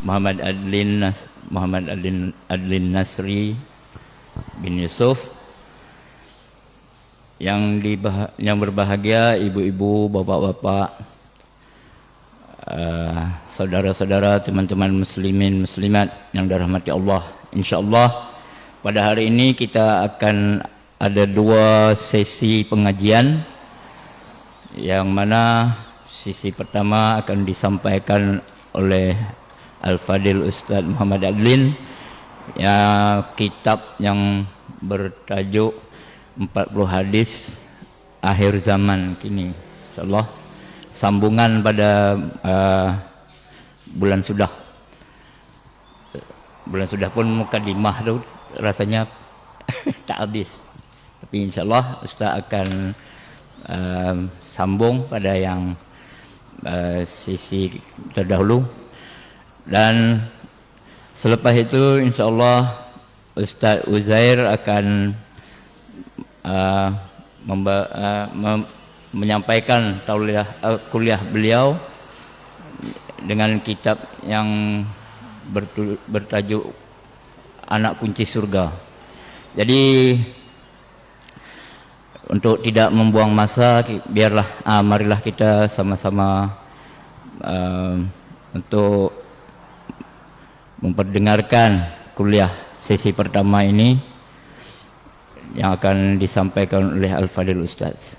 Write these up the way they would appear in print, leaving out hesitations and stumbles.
Muhammad Adlin Nasri bin Yusuf, yang berbahagia ibu-ibu, bapak-bapak, saudara-saudara, teman-teman muslimin muslimat yang dirahmati Allah. Insyaallah pada hari ini kita akan ada 2 sesi pengajian, yang mana sesi pertama akan disampaikan oleh Al-Fadil Ustaz Muhammad Adlin, ya, kitab yang bertajuk 40 hadis akhir zaman kini. InsyaAllah sambungan pada bulan sudah pun mukadimah tu rasanya tak habis, tapi insyaAllah Ustaz akan sambung pada yang sisi terdahulu, dan selepas itu insyaAllah Ustaz Uzair akan menyampaikan kuliah beliau dengan kitab yang bertajuk Anak Kunci Surga. Jadi untuk tidak membuang masa, marilah kita sama-sama untuk memperdengarkan kuliah sesi pertama ini yang akan disampaikan oleh Al-Fadil Ustaz.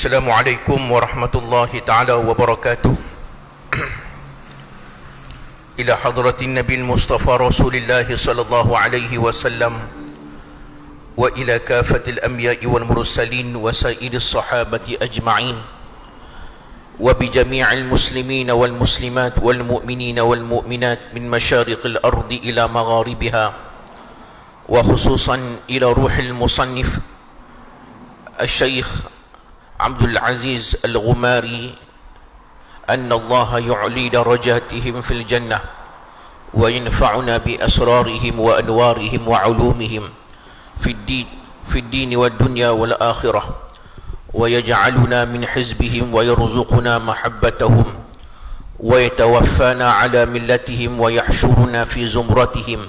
Assalamualaikum warahmatullahi ta'ala wabarakatuh. Ila hadratin Nabi Mustafa Rasulullah sallallahu alaihi wasallam wa ila kafatil anbiya'i wal mursalin wa sa'iris sahabati ajma'in wa bi jami'il muslimin wal muslimat wal mu'minin wal mu'minat min masyariqil ardi ila magharibiha, wa khususan ila ruhil musannif Al-Syaikh Abdul Aziz Al-Ghumari, anna Allah yu'li darajatihim fil jannah wa yanfa'una bi asrarihim wa anwarihim wa ulumihim fid din wad dunya wal akhirah, wa yaj'aluna min hizbihim wa yarzuquna mahabbatahum wa yatawaffana ala millatihim wa yahshuruna fi zumratihim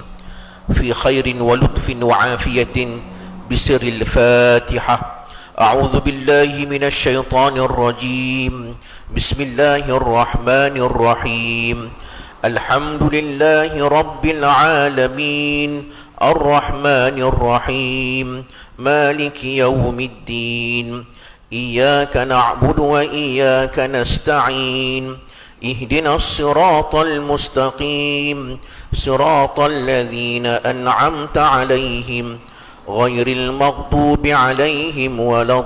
fi khairin wa lutfin wa afiyatin bisirril Fatihah. أعوذ بالله من الشيطان الرجيم. بسم الله الرحمن الرحيم. الحمد لله رب العالمين الرحمن الرحيم مالك يوم الدين. إياك نعبد وإياك نستعين. اهدنا الصراط المستقيم صراط الذين أنعمت عليهم غير المغضوب عليهم ولا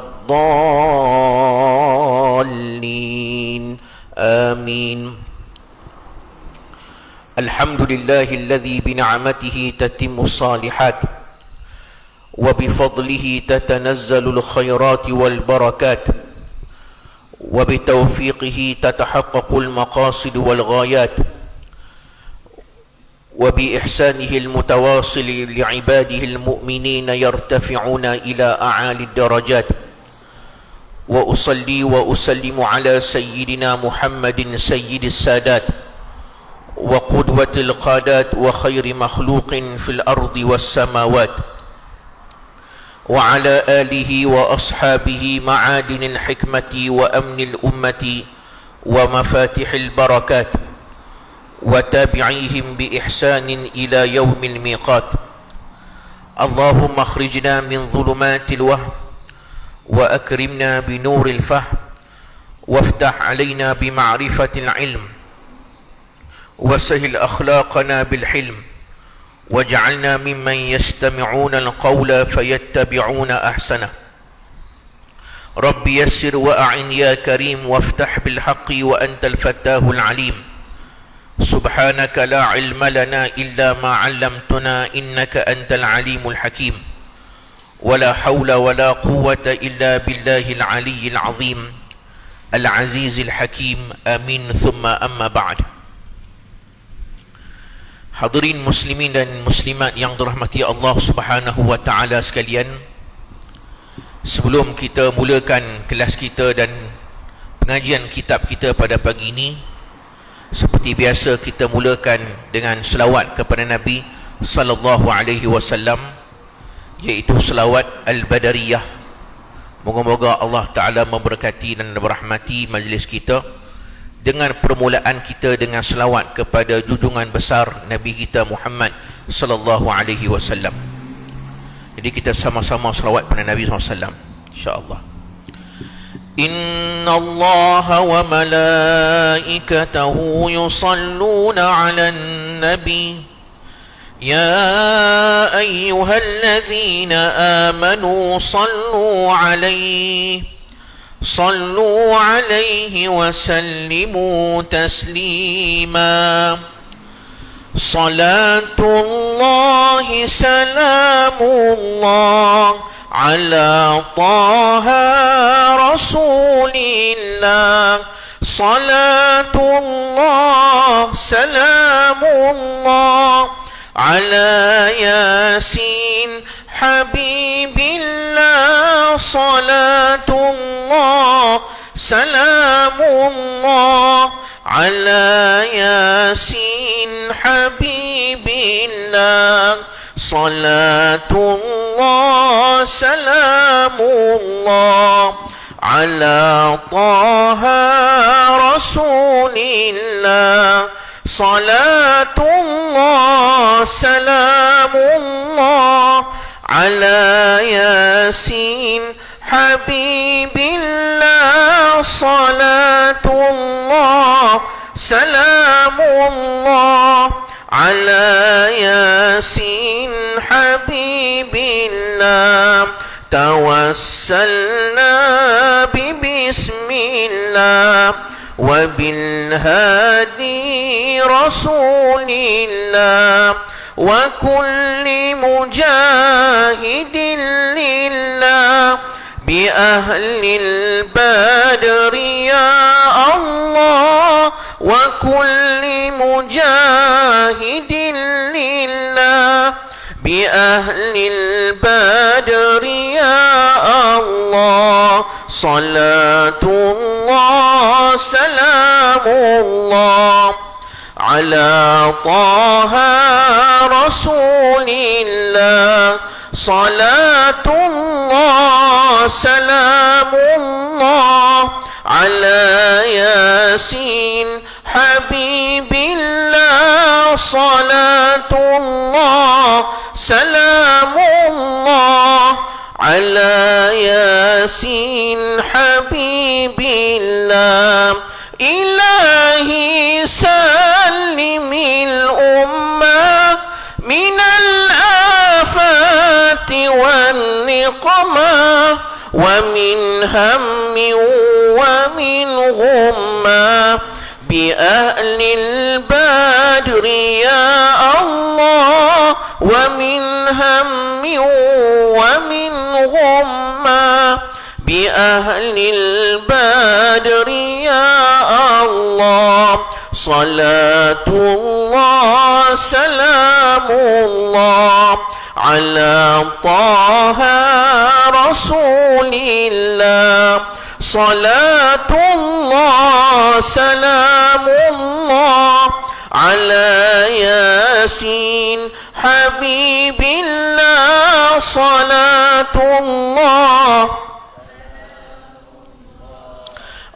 الضالين آمين. الحمد لله الذي بنعمته تتم الصالحات وبفضله تتنزل الخيرات والبركات وبتوفيقه تتحقق المقاصد والغايات وبإحسانه المتواصل لعباده المؤمنين يرتفعون إلى أعالي الدرجات. وأصلي وأسلم على سيدنا محمد سيد السادات وقدوة القادات وخير مخلوق في الأرض والسماوات، وعلى آله وأصحابه معادن الحكمة وأمن الأمة ومفاتح البركات، وتابعيهم بإحسان إلى يوم الميقات. اللهم اخرجنا من ظلمات الوهم وأكرمنا بنور الفهم وافتح علينا بمعرفة العلم وسهل أخلاقنا بالحلم واجعلنا ممن يستمعون القول فيتبعون أحسنه. رب يسر وأعن يا كريم وافتح بالحق وأنت الفتاه العليم. سبحانك لا علم لنا إلا ما علمتنا إنك أنت العليم الحكيم. ولا حول ولا قوة إلا بالله العلي العظيم العزيز الحكيم. آمين ثم أما بعد. Hadirin muslimin dan muslimat yang dirahmati Allah Subhanahu wa taala sekalian, sebelum kita mulakan kelas kita dan pengajian kitab kita pada pagi ini, seperti biasa kita mulakan dengan selawat kepada Nabi sallallahu alaihi wasallam, iaitu selawat al-badariyah. Moga-moga Allah taala memberkati dan merahmati majlis kita dengan permulaan kita dengan selawat kepada junjungan besar Nabi kita Muhammad sallallahu alaihi wasallam. Jadi kita sama-sama selawat pada Nabi sallallahu alaihi wasallam, insya-Allah. Inna Allah wa malaikatahu yusalluna 'alan nabi ya ayyuhalladzina amanu صلوا عليه وسلموا تسليما. صلاة الله سلام الله على طه رسول الله. صلاة الله سلام الله على ياسين حبيب الله. صلاة الله سلام الله على ياسين حبيب الله. صلاة الله سلام الله على طه رسول الله. صلاة الله سلام الله على ياسين حبيب الله. صلاة الله سلام الله على ياسين حبيب الله. توسلنا ببسم الله وبالهادي رسول الله وكل مجاهد لله بأهل البدر يا الله. وكل مجاهد لله بأهل البدر يا الله. صلاة الله سلام الله على طه رسول الله. صلاة الله سلام الله على ياسين حبيب الله. صلاة الله سلام الله على ياسين حبيب الله. إلهي سلم الأمة من الآفات والنقمة ومن هم ومن غمة بأهل البدر يا الله. ومن هم ومن غمة بأهل البدر يا الله. صلاة الله سلام الله على طه رسول الله. صلاة الله سلام الله على ياسين حبيب الله. صلاة الله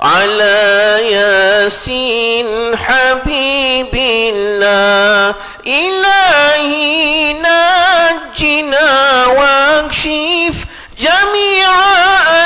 على ياسين حبيب الله. إلهي نجنا واكشف جميع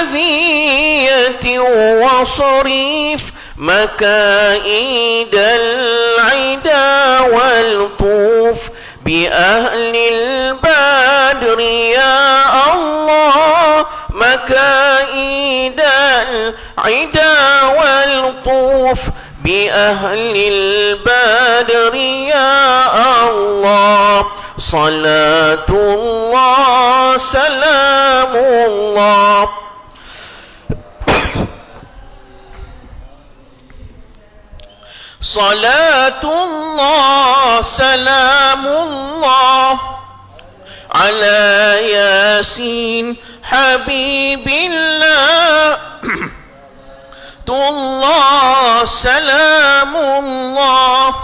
أذية واصرف مكائد العدا والطوف بأهل البدر يا الله مكائد العدا والطوف بأهل البدر يا الله صلاة الله سلام الله صلاة الله سلام الله على ياسين حبيب الله الله سلام الله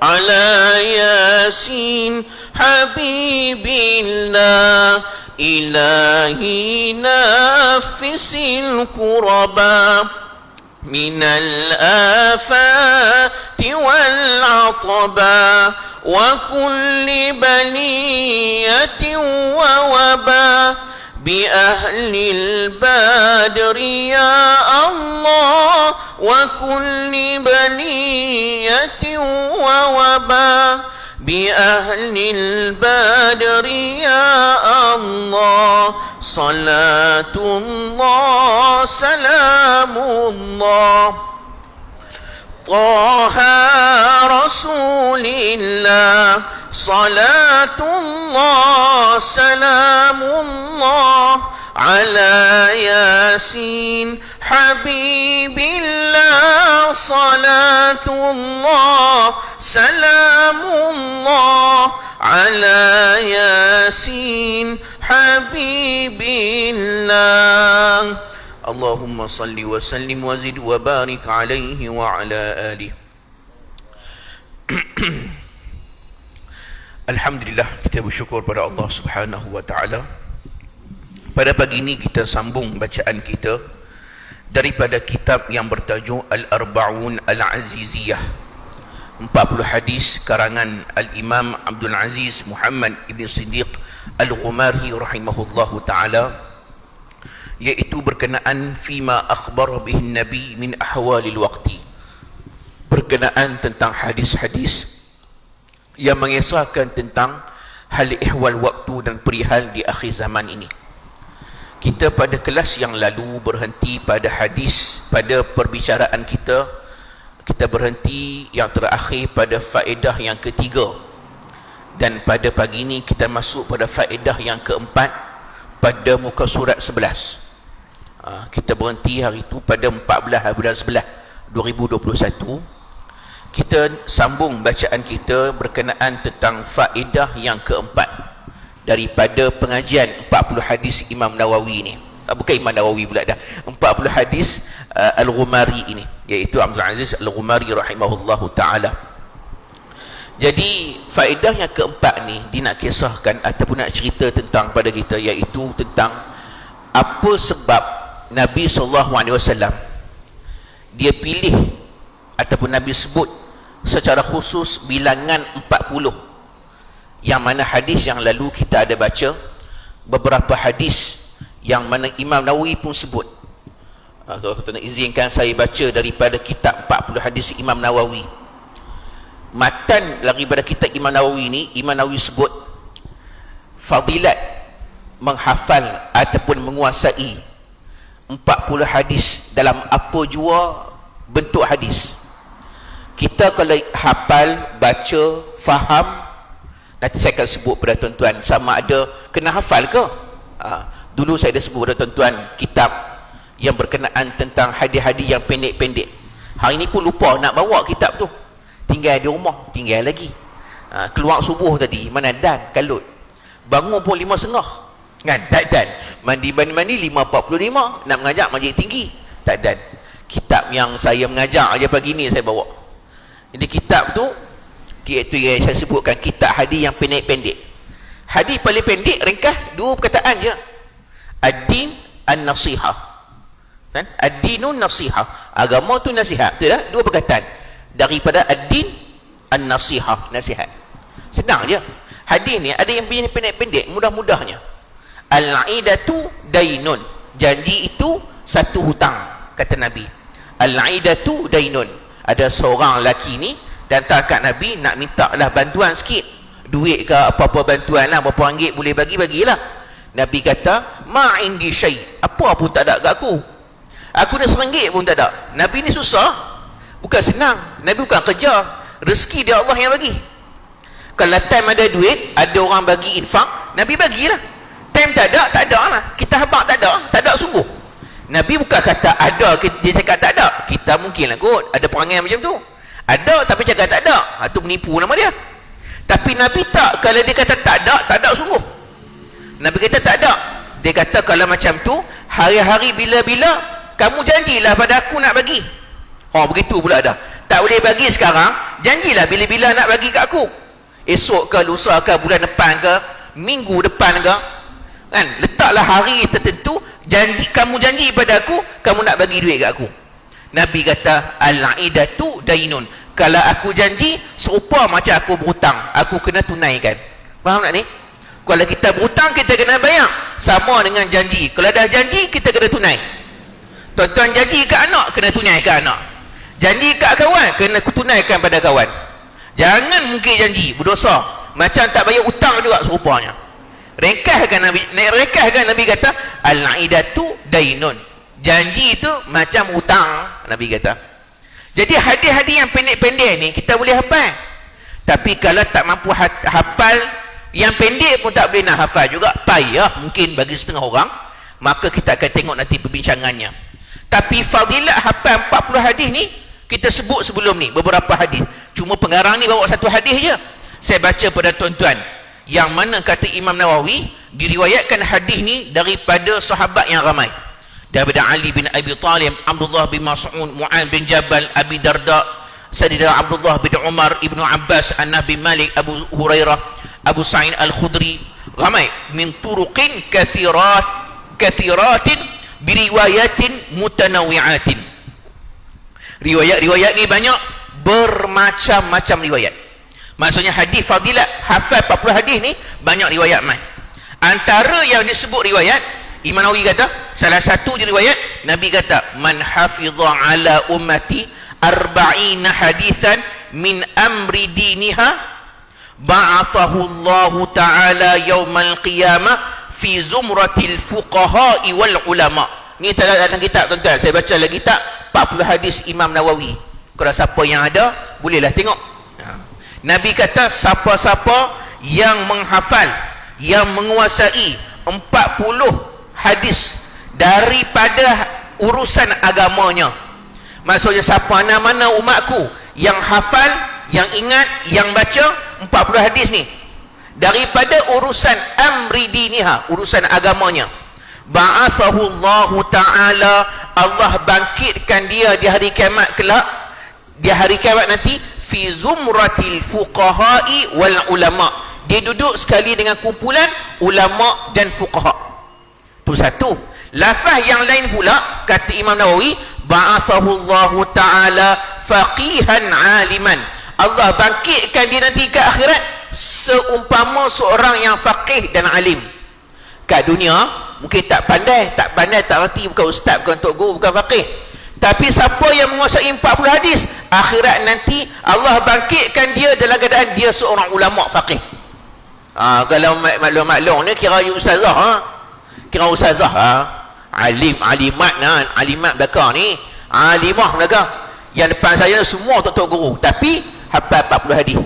على ياسين حبيب الله إلهي نفس الكربا من الآفات والعطبا وكل بلية ووبا بأهل البدر يا الله وكل بلية ووبا بأهل البدر يا الله صلاة الله سلام الله طه رسول الله صلاة الله سلام الله على ياسين حبيب الله صلاة الله سلام الله على ياسين حبيب الله اللهم صل وسلم وزد وبارك عليه وعلى آله. Alhamdulillah, kita bersyukur pada Allah Subhanahu wa taala. Pada pagi ini kita sambung bacaan kita daripada kitab yang bertajuk Al-Arba'un Al-Aziziyah, 40 hadis karangan Al-Imam Abdul Aziz Muhammad Ibn Siddiq Al-Ghumari rahimahullahu taala, iaitu berkenaan fima akhbar bihin nabi min ahwalil waqti, berkenaan tentang hadis-hadis yang mengisahkan tentang hal ihwal waktu dan perihal di akhir zaman ini. Kita pada kelas yang lalu berhenti pada hadis, pada perbicaraan kita berhenti yang terakhir pada faedah yang ketiga, dan pada pagi ini kita masuk pada faedah yang keempat pada muka surat 11. Kita berhenti hari itu pada 14 bulan 11 2021. Kita sambung bacaan kita berkenaan tentang faedah yang keempat daripada pengajian 40 hadis Imam Nawawi ini. Bukan Imam Nawawi pula dah, 40 hadis Al-Ghumari ini, iaitu Abdul Aziz Al-Ghumari rahimahullahu ta'ala. Jadi faedah yang keempat ni dia nak kisahkan ataupun nak cerita tentang pada kita, iaitu tentang apa sebab Nabi SAW dia pilih ataupun Nabi sebut secara khusus bilangan 40, yang mana hadis yang lalu kita ada baca beberapa hadis yang mana Imam Nawawi pun sebut. Kalau kata nak izinkan saya baca daripada kitab 40 hadis Imam Nawawi, matan daripada kitab Imam Nawawi ini, Imam Nawawi sebut fadilat menghafal ataupun menguasai 40 hadis dalam apa jua bentuk hadis. Kita kalau hafal, baca, faham, nanti saya akan sebut pada tuan-tuan sama ada kena hafal ke. Dulu saya dah sebut pada tuan-tuan kitab yang berkenaan tentang hadis-hadis yang pendek-pendek. Hari ni pun lupa nak bawa kitab tu, tinggal di rumah, tinggal lagi. Keluar subuh tadi, mana dan kalut, bangun pun 5.30 kan, tak dan mandi 5.45, nak mengajak majlis tinggi, tak dan. Kitab yang saya mengajar aja pagi ni saya bawa. Jadi kitab tu, iaitu yang saya sebutkan kitab hadis yang pendek-pendek. Hadis paling pendek ringkas 2 perkataan je, ad-din an-nasihah kan, ad-dinun nasihah, agama tu nasihat, betul tak? 2 perkataan daripada ad-din an-nasihah, nasihat. Senang je. Hadis ni ada yang pendek-pendek, mudah-mudahnya. Al-'idatu dainun, janji itu satu hutang. kata Nabi, al-aidatu dainun. Ada seorang lelaki ni datang kat Nabi nak minta lah bantuan sikit, duit ke apa-apa bantuan lah, berapa ringgit boleh bagilah. Nabi kata, ma indi syai, apa pun tak ada kat aku ni RM1 pun tak ada. Nabi ni susah, bukan senang. Nabi bukan kerja, rezeki dia Allah yang bagi. Kalau time ada duit, ada orang bagi infak, Nabi bagilah. Time tak ada lah. Kita habaq tak ada sungguh. Nabi bukan kata ada, dia cakap tak ada. Kita mungkin lah kot ada perangai macam tu, ada tapi cakap tak ada, itu menipu nama dia. Tapi Nabi tak, kalau dia kata tak ada sungguh. Nabi kata tak ada. Dia kata kalau macam tu, hari-hari bila-bila kamu janjilah pada aku nak bagi. Oh, begitu pula dah. Tak boleh bagi sekarang, janjilah bila-bila nak bagi kat aku. Esok ke, lusa ke, bulan depan ke, minggu depan ke, kan? Letaklah hari tertentu, kamu janji pada aku, kamu nak bagi duit kat aku. Nabi kata, al-aidatu dainun. Kalau aku janji, serupa macam aku berhutang, aku kena tunaikan. Faham tak ni? Kalau kita berhutang, kita kena bayar. Sama dengan janji. Kalau dah janji, kita kena tunai. Tuan-tuan janji ke anak, kena tunai ke anak. Janji ke kawan, kena tunaikan pada kawan. Jangan mungkin janji, berdosa. Macam tak bayar hutang juga serupanya. Ringkaskan Nabi kata, al-aidatu dainun. Janji itu macam hutang, Nabi kata. Jadi hadis-hadis yang pendek-pendek ni kita boleh hafal. Tapi kalau tak mampu hafal yang pendek pun tak boleh nak hafal juga, payah mungkin bagi setengah orang. Maka kita akan tengok nanti perbincangannya. Tapi fadilat hafal 40 hadis ni kita sebut sebelum ni beberapa hadis. Cuma pengarang ni bawa satu hadis je. Saya baca pada tuan-tuan, yang mana kata Imam Nawawi diriwayatkan hadis ni daripada sahabat yang ramai. Daripada Ali bin Abi Talib, Abdullah bin Mas'ud, Mu'ad bin Jabal, Abi Darda, Sayyidina Abdullah bin Umar, Ibnu Abbas, An-Nabi Malik, Abu Hurairah, Abu Sa'id Al-Khudri. Ramai min turuqin kathiratin biriwayatin mutanawi'atin. Riwayat-riwayat ni banyak, bermacam-macam riwayat. Maksudnya hadis fadilat hafal 40 hadis ni banyak riwayat mai. Antara yang disebut riwayat, Imam Nawawi kata, salah satu di riwayat Nabi kata, man hafidha ala ummati 40 hadisan min amri diniha ba'athahu Allah ta'ala yaumal qiyamah fi zumratil fuqaha'i wal ulama. Ni dalam kitab tuan-tuan, saya baca lagi kitab 40 hadis Imam Nawawi. Kalau siapa yang ada, bolehlah tengok. Nabi kata, siapa-siapa yang menghafal, yang menguasai 40 hadis daripada urusan agamanya. Maksudnya siapa mana-mana umatku yang hafal, yang ingat, yang baca 40 hadis ni daripada urusan amri diniha, urusan agamanya, ba'athahu Allah ta'ala, Allah bangkitkan dia di hari kiamat kelak, di hari kiamat nanti, fi zumratil fuqaha'i wal ulama. Dia duduk sekali dengan kumpulan ulama dan fuqaha. Itu satu. Lafaz yang lain pula kata Imam Nawawi, ba'athahu Allah ta'ala faqihan aliman. Allah bangkitkan dia nanti ke akhirat seumpama seorang yang faqih dan alim. Kat dunia mungkin tak pandai, tak reti, bukan ustaz, bukan tok guru, bukan faqih. Tapi siapa yang menguasai 40 hadis, akhirat nanti Allah bangkitkan dia dalam keadaan dia seorang ulama faqih. Kalau maklum ni kira ustazah, kira ustazah, alimat belakang ni, alimah belakang. Yang depan saya semua tok guru, tapi hafal 40 hadis.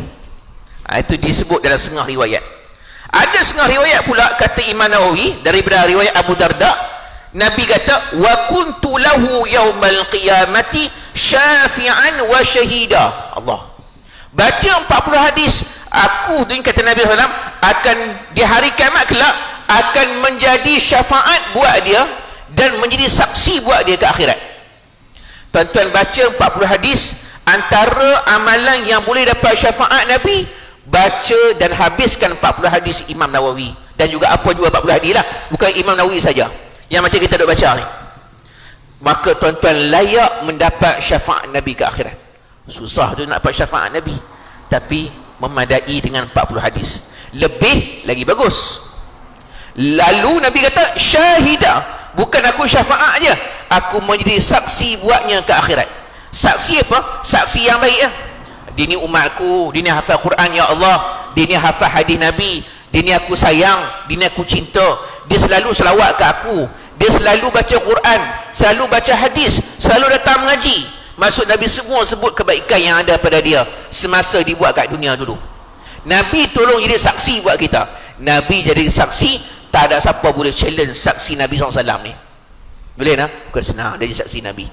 Itu disebut dalam setengah riwayat. Ada setengah riwayat pula kata Imam Nawawi daripada riwayat Abu Darda, Nabi kata, wa kuntu lahu yaumal qiyamati syafi'an wa syahida. Allah baca 40 hadis, aku tu kata Nabi SAW akan di hari kiamat kelak akan menjadi syafaat buat dia dan menjadi saksi buat dia ke akhirat. Tuan-tuan baca 40 hadis, antara amalan yang boleh dapat syafaat Nabi, baca dan habiskan 40 hadis Imam Nawawi. Dan juga apa juga 40 hadis lah, bukan Imam Nawawi saja yang macam kita duk baca ni. Maka tuan-tuan layak mendapat syafaat Nabi ke akhirat. Susah tu nak dapat syafaat Nabi, tapi memadai dengan 40 hadis lebih lagi bagus. Lalu Nabi kata syahidah, Bukan aku syafaat je, aku menjadi saksi buatnya ke akhirat. Saksi apa? Saksi yang baik ya. Dia ni umatku, dia ni hafal Quran ya Allah, dia ni hafal hadis Nabi, dia ni aku sayang, dia ni aku cinta, dia selalu selawat ke aku, dia selalu baca Quran, selalu baca hadis, selalu datang mengaji. Maksud Nabi semua sebut kebaikan yang ada pada dia semasa dibuat kat dunia dulu. Nabi tolong jadi saksi buat kita. Nabi jadi saksi, tak ada siapa boleh challenge saksi Nabi SAW ni. Boleh tak? Bukan senang jadi saksi Nabi.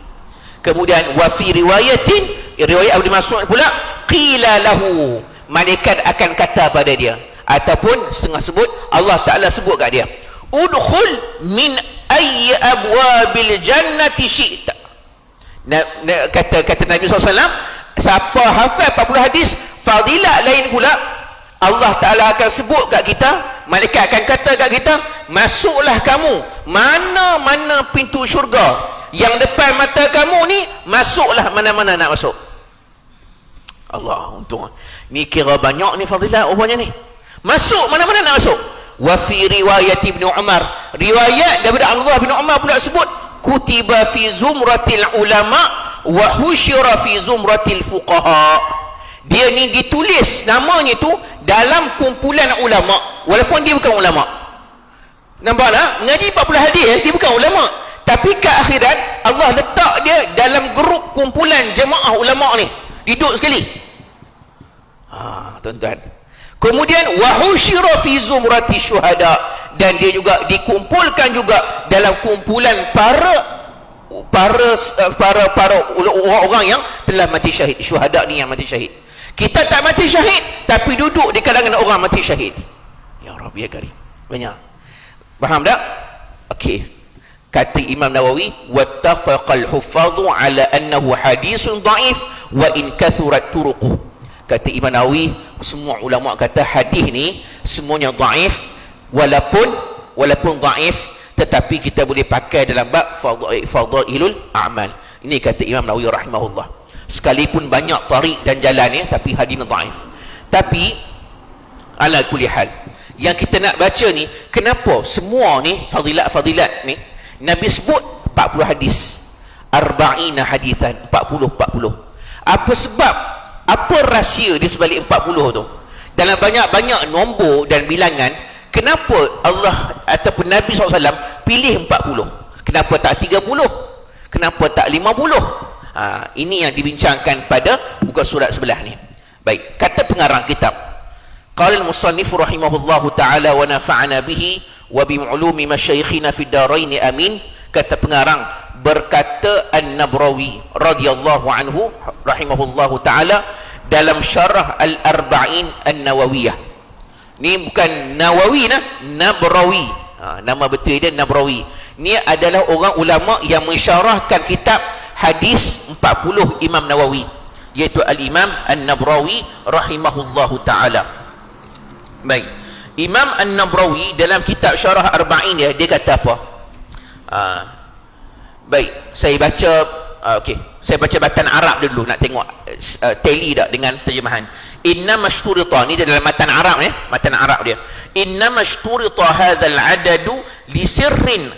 Kemudian wa fi riwayatin, riwayat Ibnu Mas'ud pula, qila lahu, malaikat akan kata pada dia, ataupun setengah sebut Allah Taala sebut kat dia, udkhul min ayyi abwabil jannati syi'ta. Kata Nabi SAW, siapa hafal 40 hadis fadilat lain pula, Allah Ta'ala akan sebut kat kita, malaikat akan kata kat kita, masuklah kamu mana-mana pintu syurga yang depan mata kamu ni, masuklah mana-mana nak masuk. Allah, untung ni kira banyak ni fadilat rupanya ni, masuk mana-mana nak masuk. Wa fi riwayat Ibnu Umar, riwayat daripada Allah bin Umar pula sebut, kutiba fi zumratil ulama wa husyira fi zumratil fuqaha. Dia ni ditulis namanya tu dalam kumpulan ulama walaupun dia bukan ulama. Nampak tak? Ngaji 40 hadis dia bukan ulama, tapi ke akhirat Allah letak dia dalam grup kumpulan jemaah ulama ni, duduk sekali. Tuan-tuan. Kemudian wa husyira fi zumrati syuhada, dan dia juga dikumpulkan juga dalam kumpulan para orang yang telah mati syahid. Syuhada ni yang mati syahid. Kita tak mati syahid tapi duduk di kalangan orang mati syahid. Ya Rabbi ya Karim. Banyak. Faham tak? Okey. Kata Imam Nawawi, wattafaqal huffadhu ala annahu hadisun dhaif wa in kathurat turuquh. Kata Imam Nawawi, semua ulama kata hadis ni semuanya dhaif, walaupun dhaif tetapi kita boleh pakai dalam bab fadailul a'mal. Ini kata Imam Nawawi rahimahullah. Sekalipun banyak tarik dan jalan ni, tapi hadis dhaif. Tapi ala kulli hal, yang kita nak baca ni, kenapa semua ni fadilat-fadilat ni Nabi sebut 40 hadis, 40 hadisan, 40. Apa sebab, apa rahsia di sebalik 40 tu? Dalam banyak-banyak nombor dan bilangan, kenapa Allah ataupun Nabi SAW pilih 40? Kenapa tak 30? Kenapa tak 50? Ini yang dibincangkan pada muka surat sebelah ni. Baik, kata pengarang kitab, qala al-musannif rahimahullahu ta'ala wa nafa'ana bihi wa bi'ulumi masyayikhina fid darain amin. Kata pengarang, berkata An-Nabrawi radhiyallahu anhu rahimahullahu ta'ala dalam syarah Al-Arba'in An-Nawawiyah. Ni bukan Nawawi nah, Nabrawi. Nama betul dia Nabrawi. Ni adalah orang ulama yang mensyarahkan kitab hadis 40 Imam Nawawi, iaitu Al-Imam An-Nabrawi rahimahullahu ta'ala. Baik, Imam An-Nabrawi dalam kitab syarah Arba'in dia kata apa? Baik, saya baca saya baca matan Arab dulu, nak tengok tally tak dengan terjemahan. Inna mashturita, ni dalam matan Arab ya, matan Arab dia. Inna mashturita hadzal adadu li sirrin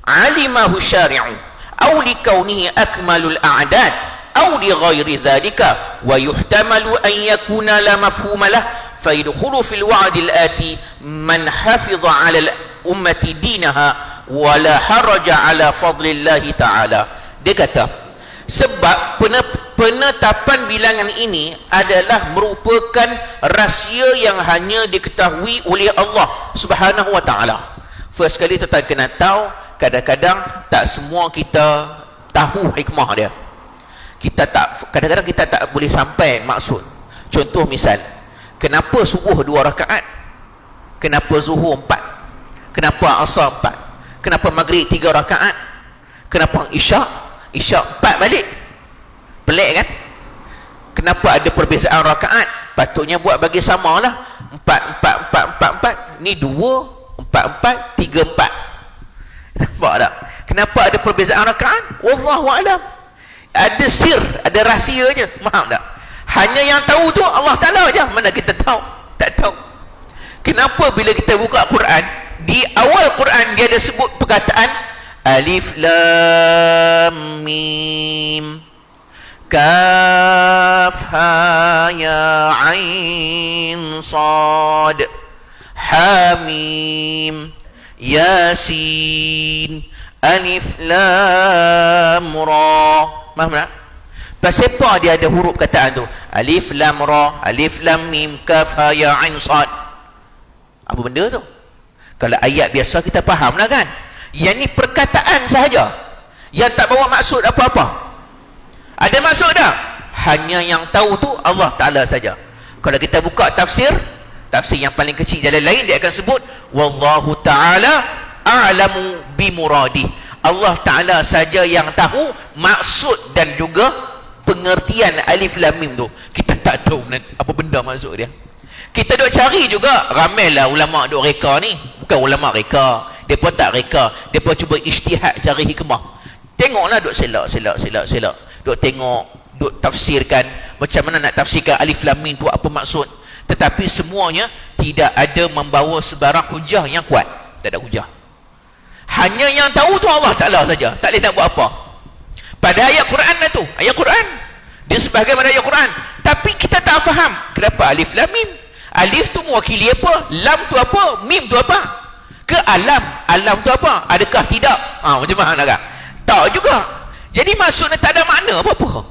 alimahu syari'u أو لكونه أكمل الأعداد أو لغير ذلك ويحتمل أن يكون لا مفهوم له فيدخل في الوعد الآتي من حفظ على الأمة دينها ولا حرج على فضل الله تعالى. Dia kata sebab penetapan bilangan ini adalah merupakan rahsia yang hanya diketahui oleh Allah Subhanahu wa taala. First kali kita kena tahu, kadang-kadang tak semua kita tahu hikmah dia. Kadang-kadang kita tak boleh sampai maksud. Contoh misal, kenapa subuh 2 rakaat? Kenapa zuhur 4? Kenapa asar 4? Kenapa maghrib 3 rakaat? Kenapa isyak 4 balik? Pelik kan? Kenapa ada perbezaan rakaat? Patutnya buat bagi samalah. 4. Ni 2, 4, 3, 4. Nampak tak? Kenapa ada perbezaan rakaat? Wallahu a'lam. Ada sir, ada rahsia je. Faham tak? Hanya yang tahu tu Allah Ta'ala je. Mana kita tahu? Tak tahu. Kenapa bila kita buka Quran, di awal Quran dia ada sebut perkataan Alif lam mim kaf ha ya ain sad ha mim yasin alif lam ra. Faham tak? Pasal apa dia ada huruf kataan tu? Alif lam ra, alif lam mim kaf ha ya ain sad. Apa benda tu? Kalau ayat biasa kita faham lah kan. Yang ni perkataan sahaja, yang tak bawa maksud apa-apa. Ada maksud tak? Hanya yang tahu tu Allah Ta'ala saja. Kalau kita buka tafsir yang paling kecil jalan lain, dia akan sebut wallahu ta'ala a'lamu bimuradih. Allah Ta'ala saja yang tahu maksud dan juga pengertian alif lam mim tu. Kita tak tahu apa benda maksud dia. Kita duk cari juga. Ramailah ulama duk reka ni. Bukan ulama reka, mereka tak reka, mereka cuba ijtihad cari hikmah. Tengoklah duk selak. Duk tengok, duk tafsirkan macam mana nak tafsirkan alif lam mim tu apa maksud. Tetapi semuanya tidak ada membawa sebarang hujah yang kuat. Tak ada hujah. Hanya yang tahu tu Allah Ta'ala saja. Tak boleh nak buat apa. Pada ayat Quran lah tu. Ayat Quran, dia sebahagian pada ayat Quran. Tapi kita tak faham kenapa alif lam mim. Alif tu mewakili apa? Lam tu apa? Mim tu apa? Ke alam? Alam tu apa? Adakah tidak? Macam mana nak? Tak juga. Jadi maksudnya tak ada makna apa-apa.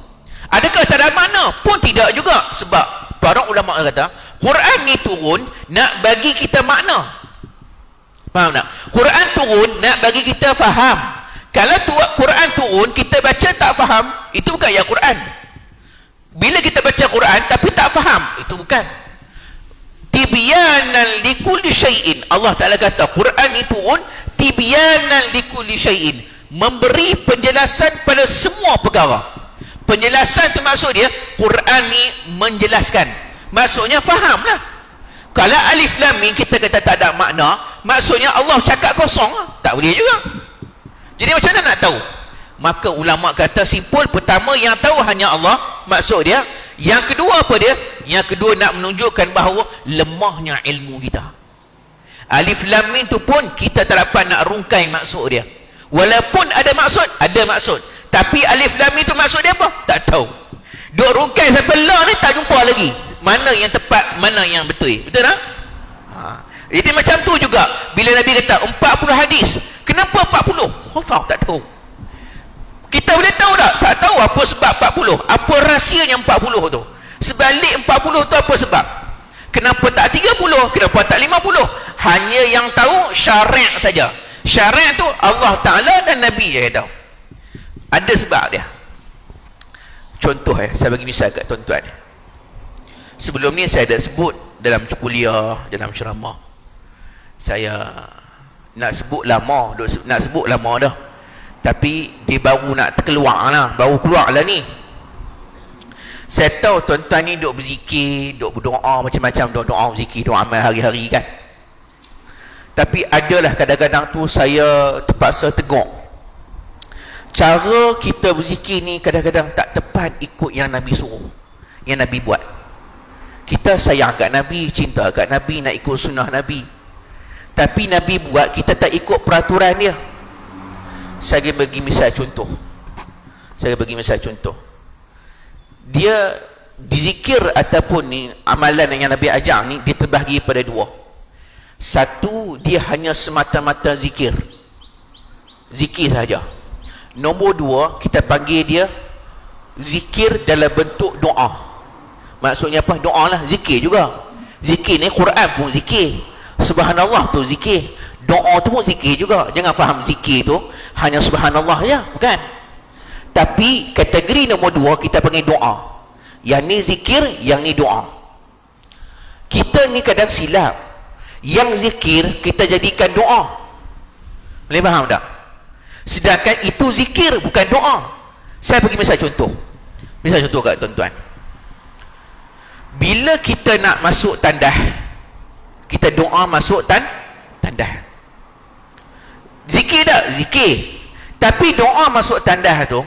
Adakah tak ada makna? Pun tidak juga. Sebab para ulama kata Quran ni turun nak bagi kita makna. Faham tak? Quran turun nak bagi kita faham. Kalau Quran turun kita baca tak faham, itu bukan ayat Quran. Bila kita baca Quran tapi tak faham, itu bukan. Tibyanan likulli syai'in. Allah Ta'ala kata Quran itu turun tibyanan likulli syai'in, memberi penjelasan pada semua perkara. Penjelasan tu maksud dia Quran ni menjelaskan. Maksudnya fahamlah. Kalau alif lam mim kita kata tak ada makna, maksudnya Allah cakap kosong lah. Tak boleh juga. Jadi macam mana nak tahu? Maka ulama kata simpul, pertama yang tahu hanya Allah, maksud dia. Yang kedua apa dia? Yang kedua nak menunjukkan bahawa lemahnya ilmu kita. Alif lam mim tu pun kita tak dapat nak rungkai maksud dia. Walaupun ada maksud. Tapi alif lam mim tu maksud dia apa? Tak tahu. Duk rungkai sampai la ni tak jumpa lagi. Mana yang tepat, mana yang betul. Betul tak? Jadi macam tu juga bila Nabi kata 40 hadis. Kenapa 40? Faham tak tahu. Kita boleh tahu tak? Tak tahu apa sebab 40. Apa rahsianya 40 tu? Sebalik 40 tu apa sebab? Kenapa tak 30? Kenapa tak 50? Hanya yang tahu syariat saja. Syariat tu Allah Ta'ala dan Nabi je tahu. Ada sebab dia. Contoh saya bagi misal kat tuan-tuan. Sebelum ni saya dah sebut dalam kuliah, dalam ceramah. Saya nak sebut lama dah. Tapi dia baru nak terkeluar lah, baru keluar lah ni. Saya tahu tuan-tuan ni duk berzikir, duk berdoa macam-macam, doa berzikir, doa amal hari-hari kan. Tapi adalah kadang-kadang tu saya terpaksa tegur. Cara kita berzikir ni kadang-kadang tak tepat ikut yang Nabi suruh, yang Nabi buat. Kita sayang kat Nabi, cinta kat Nabi, nak ikut sunnah Nabi. Tapi Nabi buat, kita tak ikut peraturan dia. Saya bagi misal contoh. Dia dizikir ataupun ni amalan yang Nabi ajar ni, dia terbahagi pada dua. Satu, dia hanya semata-mata zikir sahaja. Nombor dua, kita panggil dia zikir dalam bentuk doa. Maksudnya apa? Doa lah, zikir juga. Zikir ni Quran pun zikir, subhanallah tu zikir, doa tu pun zikir juga. Jangan faham zikir tu hanya subhanallah je, bukan. Tapi kategori nombor dua kita panggil doa. Yang ni zikir, yang ni doa. Kita ni kadang silap. Yang zikir kita jadikan doa. Boleh faham tak? Sedangkan itu zikir, bukan doa. Saya bagi misal contoh kat tuan-tuan. Bila kita nak masuk tandah, kita doa masuk tandah. Zikir tak? Zikir. Tapi doa masuk tandah tu,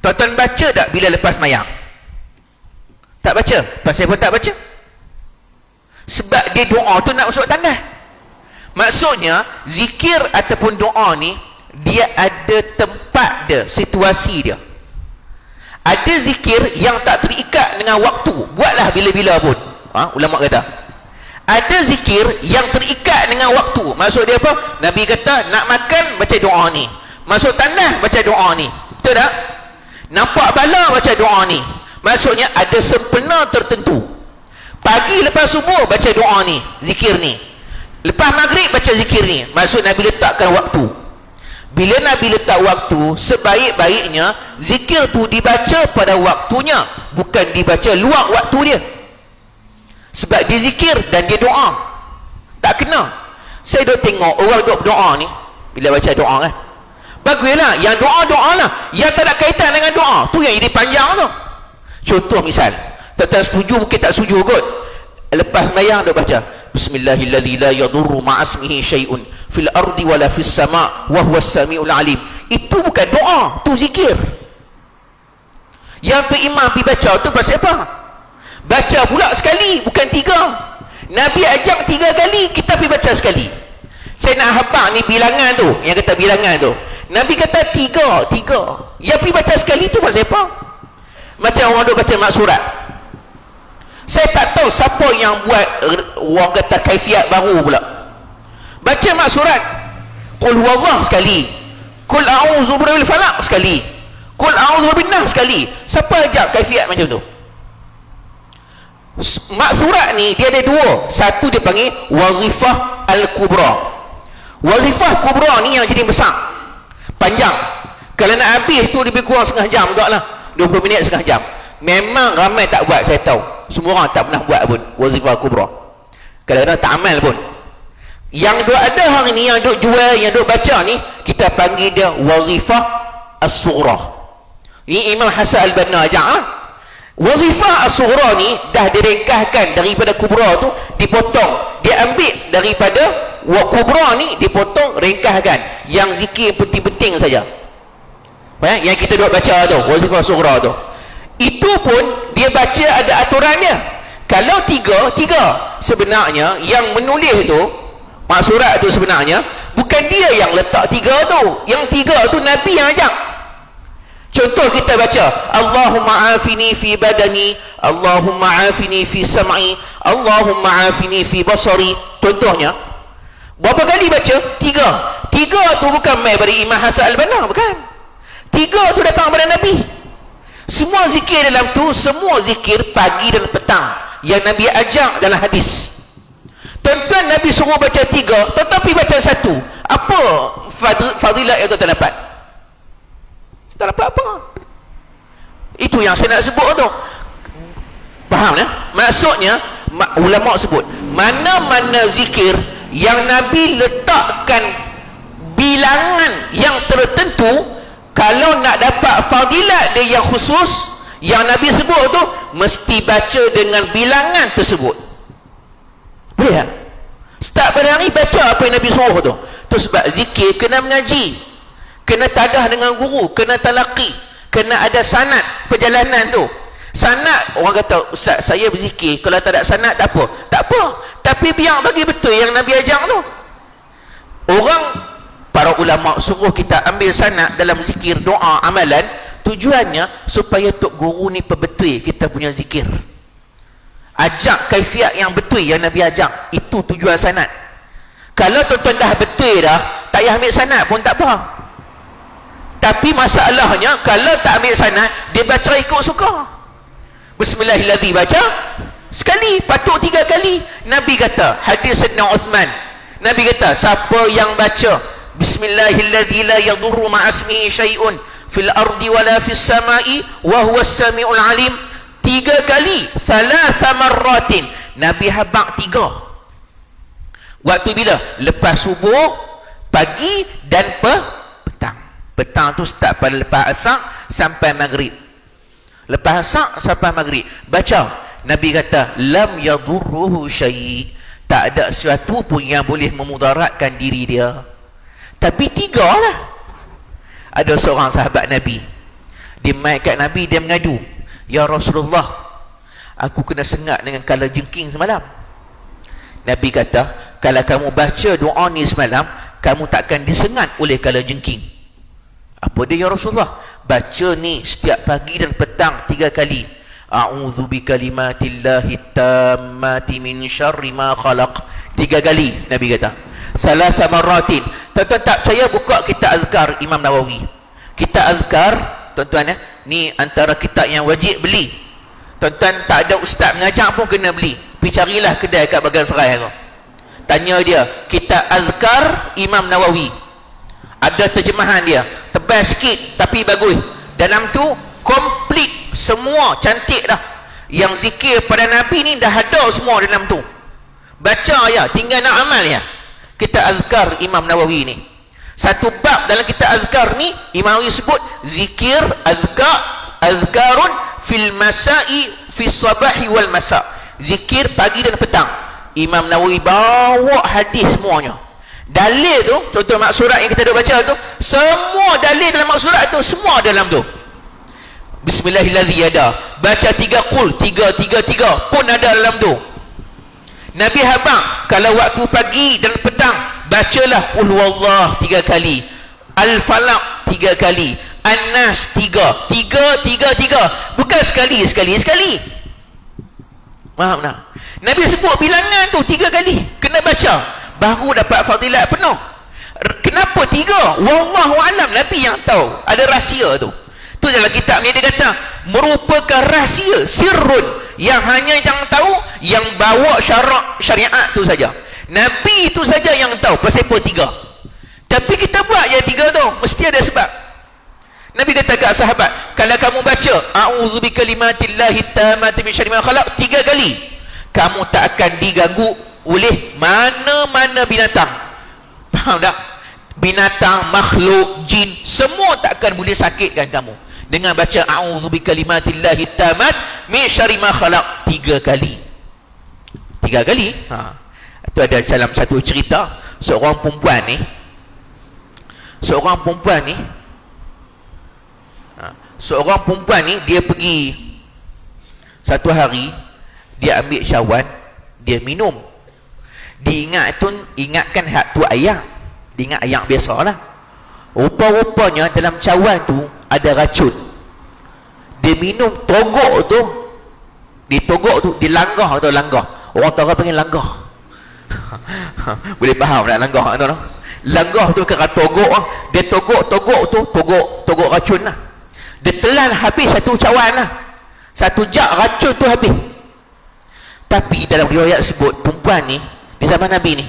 tuan-tuan baca tak bila lepas mayang? Tak baca. Pasal apa tak baca? Sebab dia doa tu nak masuk tandah. Maksudnya zikir ataupun doa ni, dia ada tempat dia, situasi dia. Ada zikir yang tak terikat dengan waktu, buatlah bila-bila pun. Ulama kata ada zikir yang terikat dengan waktu. Maksud dia apa? Nabi kata nak makan baca doa ni, masuk tanah baca doa ni, betul tak? Nampak bala baca doa ni. Maksudnya ada sempena tertentu. Pagi lepas subuh baca doa ni, zikir ni. Lepas maghrib baca zikir ni. Maksud Nabi letakkan waktu. Bila Nabi letak waktu, sebaik-baiknya zikir tu dibaca pada waktunya, bukan dibaca luar waktu dia. Sebab dia zikir dan dia doa, tak kena. Saya duk tengok orang duk berdoa ni, bila baca doa kan, baguslah, yang doa-doa lah, yang tak ada kaitan dengan doa tu yang jadi panjang tu. Contoh misal, tak setuju, mungkin tak setuju kot, lepas sembahyang duk baca Bismillahilladzi la yadurru ma'asmihi syai'un fil ardi wala fis sama' wa huwas samiul alim. Itu bukan doa, tu zikir. Yang tu imam pergi baca tu pasal apa? Baca pula sekali, bukan 3. Nabi ajak 3 kali, kita pergi baca sekali. Saya nak habaq ni bilangan tu, yang kata bilangan tu, Nabi kata 3. Yang pergi baca sekali tu pasal apa? Macam orang duk baca mak surat. Saya tak tahu siapa yang buat orang kata kaifiat baru pula. Baca mak surat Qul huwallah sekali, Qul a'udzu birabbil falaq sekali, Qul a'udzu birabbin nas sekali. Siapa ajak kaifiat macam tu? Mak surat ni dia ada 2. Satu dia panggil wazifah al-kubra. Wazifah kubra ni yang jadi besar, panjang. Kalau nak habis tu lebih kurang setengah jam juga lah, 20 minit setengah jam. Memang ramai tak buat, saya tahu. Semua orang tak pernah buat pun wazifah kubra. Kadang-kadang tak amal pun. Yang duk ada hari ni, yang duk jual, yang duk baca ni, kita panggil dia wazifah as-sughra. Ini Imam Hasan al-Banna ajak. Wazifah as-sughra ni dah diringkaskan daripada kubra tu, dipotong, dia ambil daripada kubra ni, dipotong, ringkaskan yang zikir penting-penting saja. Yang kita duk baca tu, wazifah as-sughra tu, itu pun dia baca ada aturannya. Kalau 3 sebenarnya yang menulis tu, mak surat tu sebenarnya bukan dia yang letak 3 tu. Yang 3 tu Nabi yang ajak. Contoh kita baca Allahumma afini fi badani, Allahumma afini fi sam'i, Allahumma afini fi basari. Contohnya berapa kali baca? 3 tu bukan mai dari Imam Hasan al-Banna, bukan. 3 tu datang daripada Nabi. Semua zikir dalam tu, semua zikir pagi dan petang yang Nabi ajak dalam hadis. Tuan-tuan, Nabi suruh baca 3, tetapi baca 1. Apa fadilat yang tuan dapat? Tak dapat apa. Itu yang saya nak sebut tu. Faham tak? Maksudnya ulama sebut, mana-mana zikir yang Nabi letakkan bilangan yang tertentu, kalau nak dapat fadilat dia yang khusus yang Nabi sebut tu, mesti baca dengan bilangan tersebut. Boleh tak? Start pada hari baca apa yang Nabi suruh tu. Tu sebab zikir kena mengaji, kena tadah dengan guru, kena talaqi, kena ada sanad perjalanan tu. Sanad, orang kata Ustaz saya berzikir kalau tak ada sanad tak apa. Tak apa, tapi biar bagi betul yang Nabi ajak tu. Para ulama suruh kita ambil sanad dalam zikir, doa, amalan, tujuannya supaya tok guru ni perbetul kita punya zikir, ajak kaifiat yang betul yang Nabi ajak. Itu tujuan sanad. Kalau tuan-tuan dah betul dah, tak payah ambil sanad pun tak apa. Tapi masalahnya kalau tak ambil sanad, dia baca ikut suka. Bismillahirrahmanirrahim baca sekali, patut 3 kali. Nabi kata, hadis Sayyidina Uthman, Nabi kata siapa yang baca Bismillahilladzi la yadurru ma'asmihi syai'un fil ardi wala fis sama'i wa huwas samiul alim 3 kali, 3 marratin. Nabi habaq 3. Waktu bila? Lepas subuh, pagi dan petang. Petang tu start pada lepas asar sampai maghrib. Lepas asar sampai maghrib baca. Nabi kata lam yadurruhu syai', tak ada sesuatu pun yang boleh memudaratkan diri dia. Tapi 3 lah. Ada seorang sahabat Nabi, dia mai kat Nabi, dia mengadu, ya Rasulullah, aku kena sengat dengan kalajengking semalam. Nabi kata, kalau kamu baca doa ni semalam, kamu takkan disengat oleh kalajengking. Apa dia ya Rasulullah? Baca ni setiap pagi dan petang 3 kali. A'udzu bikalimatillahi tammati min syarri ma khalaq. 3 kali Nabi kata. Salasa marratin. Tuan-tuan tak percaya, buka kitab azkar Imam Nawawi. Kitab azkar, tuan-tuan ni antara kitab yang wajib beli. Tuan-tuan tak ada ustaz mengajar pun kena beli. Pergi carilah kedai kat Bagan Serai tu. Tanya dia, kitab azkar Imam Nawawi. Ada terjemahan dia. Tebal sikit tapi bagus. Dalam tu komplit semua, cantik dah. Yang zikir pada Nabi ni dah ada semua dalam tu. Baca ya, tinggal nak amal ya. Kitab azkar Imam Nawawi ni. Satu bab dalam kitab azkar ni Imam Nawawi sebut zikir azkarun fil masai fi sabahi wal masa. Zikir pagi dan petang. Imam Nawawi bawa hadis semuanya. Dalil tu, contoh maksurat yang kita dah baca tu, semua dalil dalam maksurat tu semua dalam tu. Bismillahirrahmanirrahim ada. Baca 3 qul, 3 pun ada dalam tu. Nabi habang kalau waktu pagi dan petang bacalah qul huwallah 3 kali, al-falaq 3 kali, an-nas 3, bukan sekali. Faham tak? Nabi sebut bilangan tu 3 kali kena baca, baru dapat fadilat penuh. Kenapa 3? Wallahu alam, Nabi yang tahu. Ada rahsia tu. Tu dalam kitab ni dia kata merupakan rahsia sirrun yang hanya yang tahu yang bawa syariat tu saja. Nabi tu saja yang tahu pasal apa 3. Tapi kita buat yang 3 tu mesti ada sebab. Nabi kata kat sahabat, kalau kamu baca a'udzu bikalimatillahi tammati min syarri ma khalaq 3 kali, kamu tak akan diganggu oleh mana-mana binatang. Faham tak? Binatang, makhluk, jin, semua tak akan boleh sakitkan kamu dengan baca a'udzu bikalimatillahi tammat min syarri ma khalaq 3 kali. 3 kali. Itu ada dalam satu cerita seorang perempuan ni dia pergi satu hari, dia ambil cawan, dia minum. Ingatkan hak tu ayak. Dia ingat ayak biasalah. Rupa-rupanya dalam cawan tu ada racun. Dia minum, togok tu. Dia langgah atau langgah. Orang Tara panggil langgah. Boleh faham tak langgah tu? Langgah tu kira togok. Dia togok racun lah. Dia telan habis satu cawan lah. Satu jak racun tu habis. Tapi dalam riwayat sebut perempuan ni di zaman Nabi ni,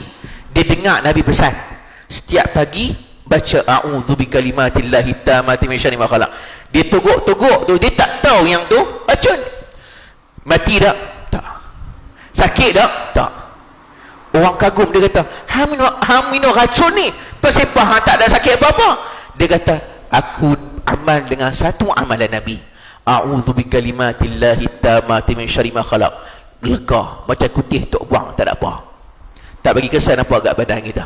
dia dengar Nabi pesan setiap pagi baca a'udzu bikalimatillahi tammati min syarri ma khalaq. Dia togok tu, dia tak tahu yang tu racun. Mati tak? Tak. Sakit tak? Orang kagum, dia kata, hang minum racun ni pasal apa hang tak ada sakit apa-apa? Dia kata, aku amal dengan satu amalan Nabi, a'udzu bikalimatillahi tammati min syarri ma khalaq. Lega, macam kutih tok buang, tak ada apa, tak bagi kesan apa agak badan kita.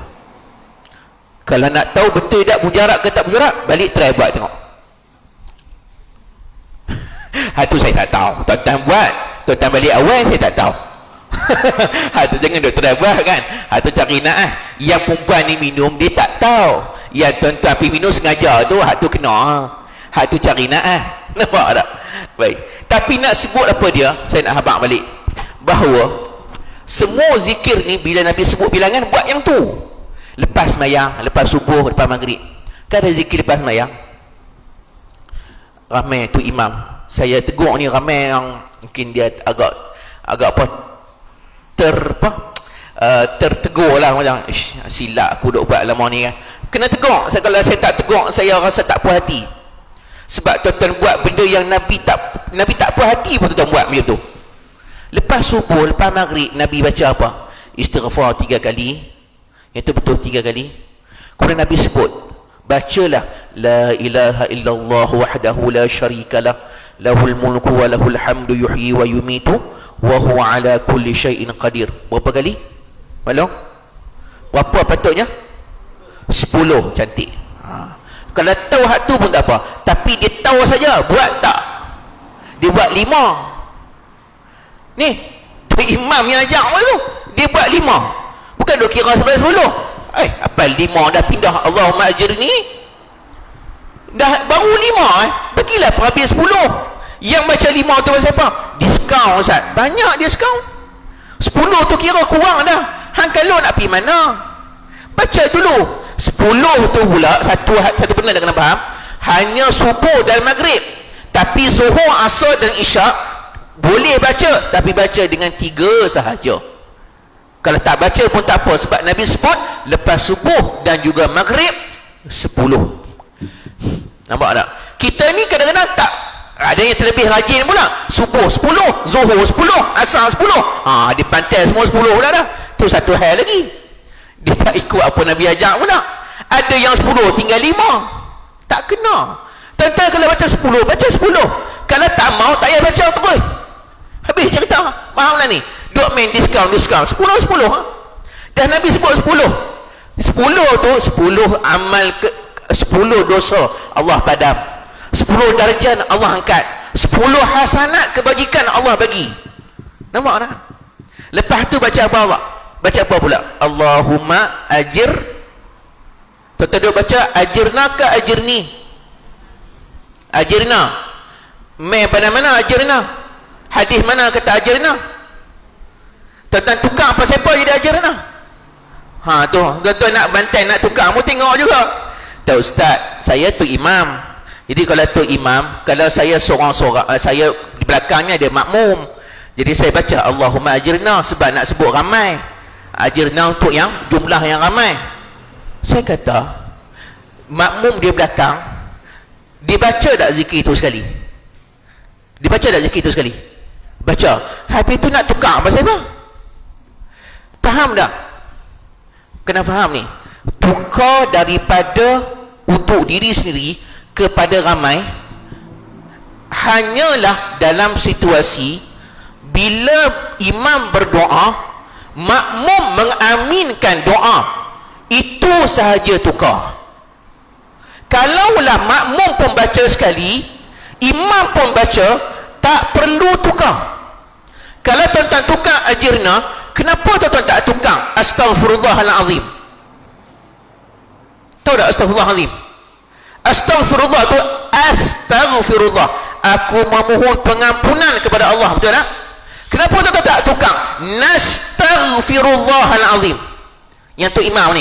Kalau nak tahu betul tak mujarab ke tak mujarab, balik try buat tengok. Itu saya tak tahu. Tuan-tuan buat, tuan-tuan balik awal saya tak tahu. Itu jangan duk try buat kan. Itu cari nak yang perempuan ni minum dia tak tahu. Yang tuan-tuan pergi minum sengaja tu, hak tu kena. Hak tu cari nak nampak tak? Baik. Tapi nak sebut apa dia, saya nak habaq balik bahawa semua zikir ni bila Nabi sebut bilangan, buat yang tu. Lepas mayang, lepas subuh, lepas maghrib. Kan ada zikir lepas mayang. Ramai tu imam, saya tegur ni ramai yang mungkin dia agak apa tertegur lah, macam silap aku duk buat lama ni kan. Kena tegur. Kalau saya tak tegur, saya rasa tak puas hati. Sebab tuan-tuan buat benda yang Nabi tak puas hati pun tuan-tuan buat macam tu. Lepas subuh, lepas maghrib, Nabi baca apa? Istighfar 3 kali. Itu betul 3 kali. Kemudian Nabi sebut, bacalah la ilaha illallah wahdahu la syarikalah lahul mulku wa lahul hamdu yuhyi wa yumitu wa huwa ala kulli syai'in qadir. Berapa kali? Maklum? Berapa patutnya? 10. Cantik. Kalau tahu hak tu pun tak apa, tapi dia tahu saja, buat tak? Dia buat 5. Ni tu imam yang ajak tu, dia buat 5. Bukan duk kira sampai 10. Apa 5 dah pindah Allahumma ajirni, dah baru 5 bagilah perhabis 10. Yang baca 5 tu pasal apa? Diskaun Ustaz, banyak diskaun. 10 tu kira kurang dah. Hang kalau nak pergi mana, baca dulu 10 tu pula. Satu benda nak kena faham, hanya subuh dan maghrib. Tapi zuhur, asar dan isyak boleh baca, tapi baca dengan 3 sahaja. Kalau tak baca pun tak apa, sebab Nabi sebut lepas subuh dan juga maghrib 10. Nampak tak? Kita ni kadang-kadang tak, ada yang terlebih rajin pula, subuh 10, zuhur 10, asar 10. Dia pantai semua 10 pula dah. Tu satu hal lagi, dia tak ikut apa Nabi ajak pula. Ada yang 10 tinggal 5, tak kena. Tuan-tuan kalau baca 10, baca 10. Kalau tak mau, tak payah baca terus, habis cerita. Faham lah ni? Duk main diskaun 10 dan Nabi sebut 10 tu 10 amal 10 dosa Allah padam, 10 darjat Allah angkat, 10 hasanat kebajikan Allah bagi. Nampak tak? Lepas tu baca apa Allah? Baca apa pula? Allahumma ajir. Tuan-tuan duk baca ajirna ke ajirni? Ajirna. Mai pada mana ajirna? Hadis mana kata ajirna? Tuan-tuan tukar apa siapa jadi ajirna? Tu tuan-tuan nak bantai, nak tukar, mu tengok juga. Tak ustaz, saya tu imam. Jadi kalau tu imam, kalau saya seorang-seorang, saya di belakangnya ada makmum, jadi saya baca Allahumma ajirna sebab nak sebut ramai. Ajirna untuk yang jumlah yang ramai. Saya kata makmum di belakang, dibaca tak zikir itu sekali? Dibaca tak zikir itu sekali? Baca. Habis tu nak tukar apa siapa? Faham tak? Kena faham ni. Tukar daripada untuk diri sendiri kepada ramai hanyalah dalam situasi bila imam berdoa, makmum mengaminkan doa, itu sahaja tukar. Kalaulah makmum pun baca sekali, imam pun baca, tak perlu tukar. Kalau tuan-tuan tukar ajirna, kenapa tuan-tuan tak tukar astaghfirullahalazim? Tahu tak astaghfirullahalazim? Astaghfirullah tu astaghfirullah, aku memohon pengampunan kepada Allah, betul tak? Kenapa tuan-tuan tak tukar nastaghfirullahalazim? Yang tu imam ni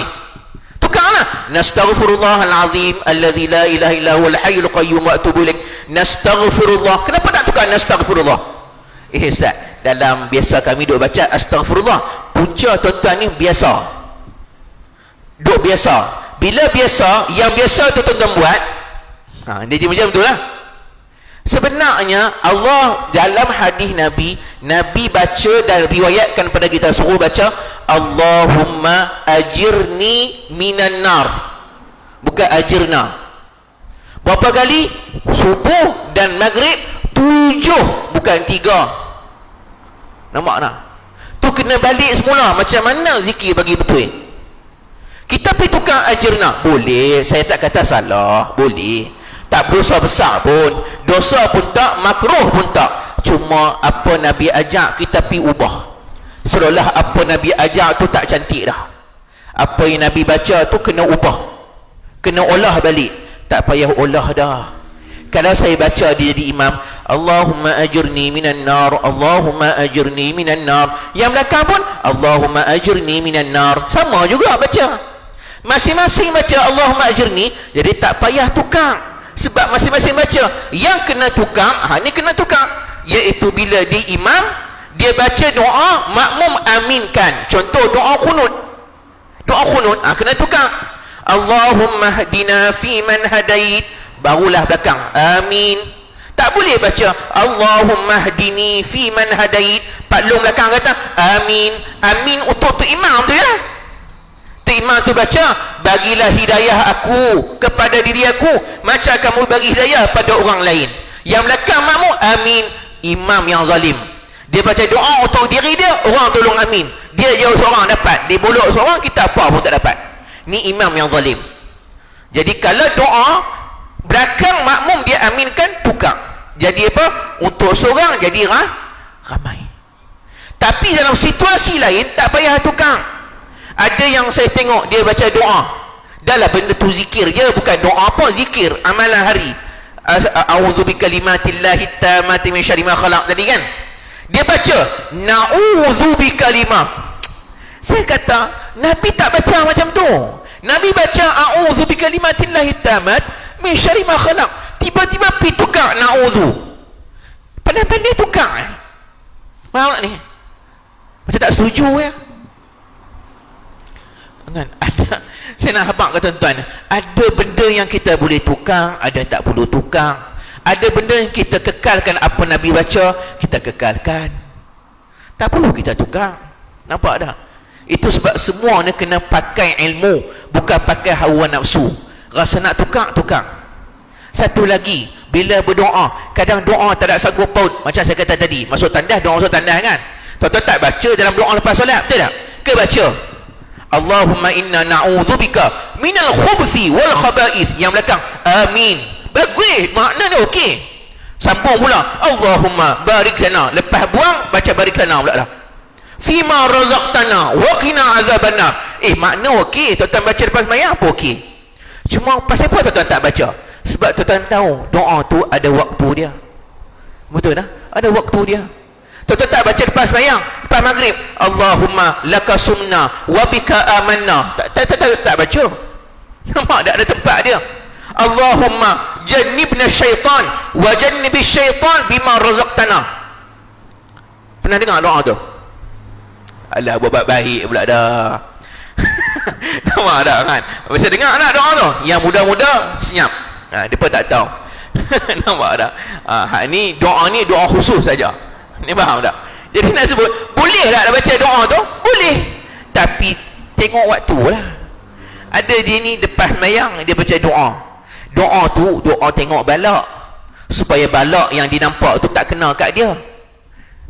tukarlah, nastaghfirullahalazim alladzi la ilaha illa huwal hayyul qayyum wa atubu ilaih. Nastaghfirullah, kenapa tak tukar nastaghfirullah? Ustaz, dalam biasa kami duk baca astaghfirullah, punca tuan-tuan ni biasa, duk biasa. Bila biasa, yang biasa tu tuan-tuan buat, dia macam betul lah. Sebenarnya Allah dalam hadis Nabi baca dan riwayatkan pada kita, suruh baca Allahumma ajirni minan nar, bukan ajirna. Berapa kali? Subuh dan maghrib 7, bukan 3. Nampak tak? Tu kena balik semula. Macam mana zikir bagi betul? Kita pergi tukar ajirna, boleh, saya tak kata salah, boleh, tak berdosa besar pun, dosa pun tak, makruh pun tak. Cuma apa Nabi ajak kita pergi ubah, seolah apa Nabi ajak tu tak cantik dah. Apa yang Nabi baca tu kena ubah, kena olah balik. Tak payah olah dah. Kalau saya baca dia jadi imam, Allahumma ajirni minan nar, Allahumma ajirni minan nar, yang belakang pun Allahumma ajirni minan nar, sama juga baca. Masing-masing baca Allahumma ajirni, jadi tak payah tukar. Sebab masing-masing baca. Yang kena tukar, ni kena tukar, iaitu bila di imam dia baca doa, makmum aminkan. Contoh doa khunut, kena tukar. Allahumma hadina fi man hadait, barulah belakang amin. Tak boleh baca Allahumma hadini fi man hadait, paklong belakang kata amin. Amin untuk tu imam tu ya. Tu imam tu baca bagilah hidayah aku kepada diri aku macam kamu bagi hidayah pada orang lain. Yang belakang makmum amin. Imam yang zalim, dia baca doa untuk diri dia, orang tolong amin, dia jauh seorang dapat, dia bolok seorang, kita apa pun tak dapat. Ni imam yang zalim. Jadi kalau doa belakang makmum dia aminkan, tukar. Jadi apa? Untuk seorang jadi ramai. Tapi dalam situasi lain tak payah tukar. Ada yang saya tengok dia baca doa, dah lah benda tu zikir je, bukan doa apa, zikir amalan hari. A'udzu bikalimatillahi tammati min syarri ma khalaq tadi kan, dia baca na'udzu bikalimat. Saya kata Nabi tak baca macam tu. Nabi baca a'udzu bikalimatillahi tammat min syarri ma khalaq, tiba-tiba pi tukar na'udzu, pandai-pandai tukar. Faham tak ni? Macam tak setuju ya kan? Ada, saya nak habaq ke tuan-tuan, ada benda yang kita boleh tukar, ada tak perlu tukar. Ada benda yang kita kekalkan, apa Nabi baca kita kekalkan, tak perlu kita tukar. Nampak tak? Itu sebab semua ni kena pakai ilmu, bukan pakai hawa nafsu. Rasa nak tukar, tukar. Satu lagi, bila berdoa, kadang doa tak ada sanggup paut. Macam saya kata tadi, masuk tandas, doa masuk tandas kan, tuan-tuan tak baca dalam doa lepas solat, betul tak? Ke baca Allahumma inna na'udzubika minal khubthi wal khaba'ith, yang belakang amin, bagus, makna ni okey. Sambung pula Allahumma barik lana, lepas buang baca barik lana pula dah, fima razaqtana wa qina azabannar. Makna okey, tuan-tuan baca lepas sembahyang apa okey. Cuma pasal apa tuan-tuan tak baca? Sebab tuan-tuan tahu doa tu ada waktu dia. Betul tak? Ada waktu dia. Tuan-tuan tak baca lepas sembahyang, lepas maghrib Allahumma laka sumna wa bika amanna, tak baca. Nampak tak ada tempat dia. Allahumma jannibna syaitan wa jannibi syaitan bima razaqtana. Pernah dengar doa tu? Alah, buat baik pula dah. Nampak tak kan? Bisa dengar tak doa tu? Yang muda-muda senyap, dia pun tak tahu. Nampak tak? Hak ni doa khusus saja. Ni faham tak? Jadi nak sebut, boleh tak baca doa tu? Boleh, tapi tengok waktu lah. Ada dia ni lepas mayang dia baca doa. Doa tu doa tengok balak, supaya balak yang dia nampak tu tak kena kat dia.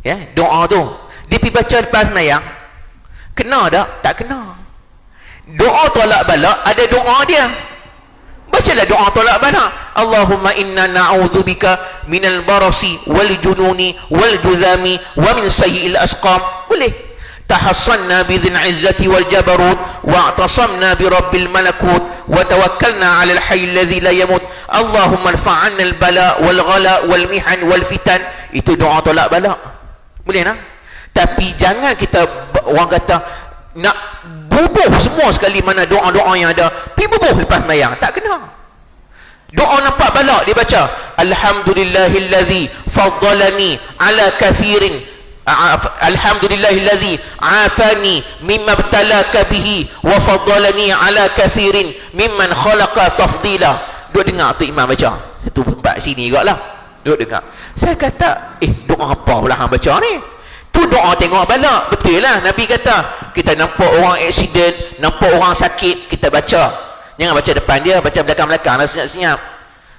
Ya, doa tu dia pergi baca lepas mayang, kena tak? Tak kena. Doa tolak balak ada doa dia. Bacalah doa tolak balak. Allahumma inna na'udzubika minal barasi wal jununi wal juzami wa min sayyi'il asqam. Boleh. Tahassanna bidzin izzati wal jabarut wa'tasamna bi rabbil malakut wa tawakkalna 'alal hayyil ladzi la yamut. Allahumma irfa'anna al bala wal ghala wal mihan wal fitan. Itu doa tolak balak. Boleh tak? Tapi jangan kita, orang kata nak bubuh semua sekali mana doa-doa yang ada, pergi bubuh lepas mayang, tak kena. Doa nampak balak dia baca alhamdulillahillazi faddalani ala kathirin, alhamdulillahillazi afani mimma ibtalaka bihi wa faddalani ala kathirin mimman khalaqa tafdila. Duk dengar tu imam baca satu tempat sini juga lah, duk dengar. Saya kata doa apa pula hang baca ni? Tu doa tengok balak. Betul lah Nabi kata, kita nampak orang aksiden, nampak orang sakit, kita baca. Jangan baca depan dia, baca belakang-belakang lah, senyap-senyap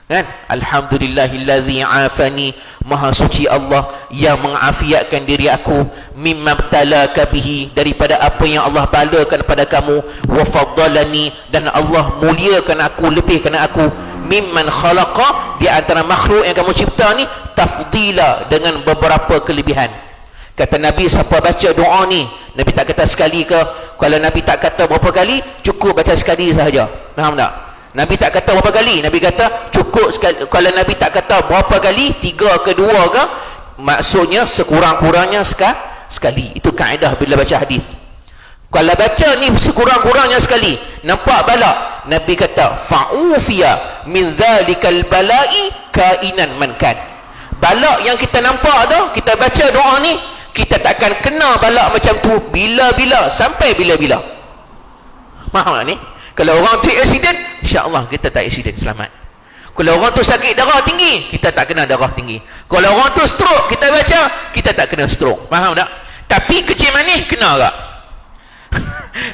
kan. Alhamdulillahillazi afani, maha suci Allah yang mengafiatkan diri aku, mimma btalaka bihi, daripada apa yang Allah balakan pada kamu, wa faddalani, dan Allah muliakan aku, lebihkan aku, mimman khalaqa, di antara makhluk yang kamu cipta ni, tafdila, dengan beberapa kelebihan. Kata Nabi, siapa baca doa ni, Nabi tak kata sekali ke, kalau Nabi tak kata berapa kali, cukup baca sekali sahaja. Faham tak? Nabi tak kata berapa kali, Nabi kata cukup sekali. Kalau Nabi tak kata berapa kali, 3 ke 2 ke, maksudnya sekurang-kurangnya sekali. Itu kaedah bila baca hadis. Kalau baca ni sekurang-kurangnya sekali, nampak balak, Nabi kata fa'ufiya min dhalikal bala'i kainan man kan. Balak yang kita nampak tu, kita baca doa ni, kita takkan kena balak macam tu bila-bila, sampai bila-bila. Faham tak ni? Kalau orang tu aksiden, insya-Allah kita tak aksiden, selamat. Kalau orang tu sakit darah tinggi, kita tak kena darah tinggi. Kalau orang tu stroke, kita baca, kita tak kena stroke. Faham tak? Tapi kecil manis kena tak?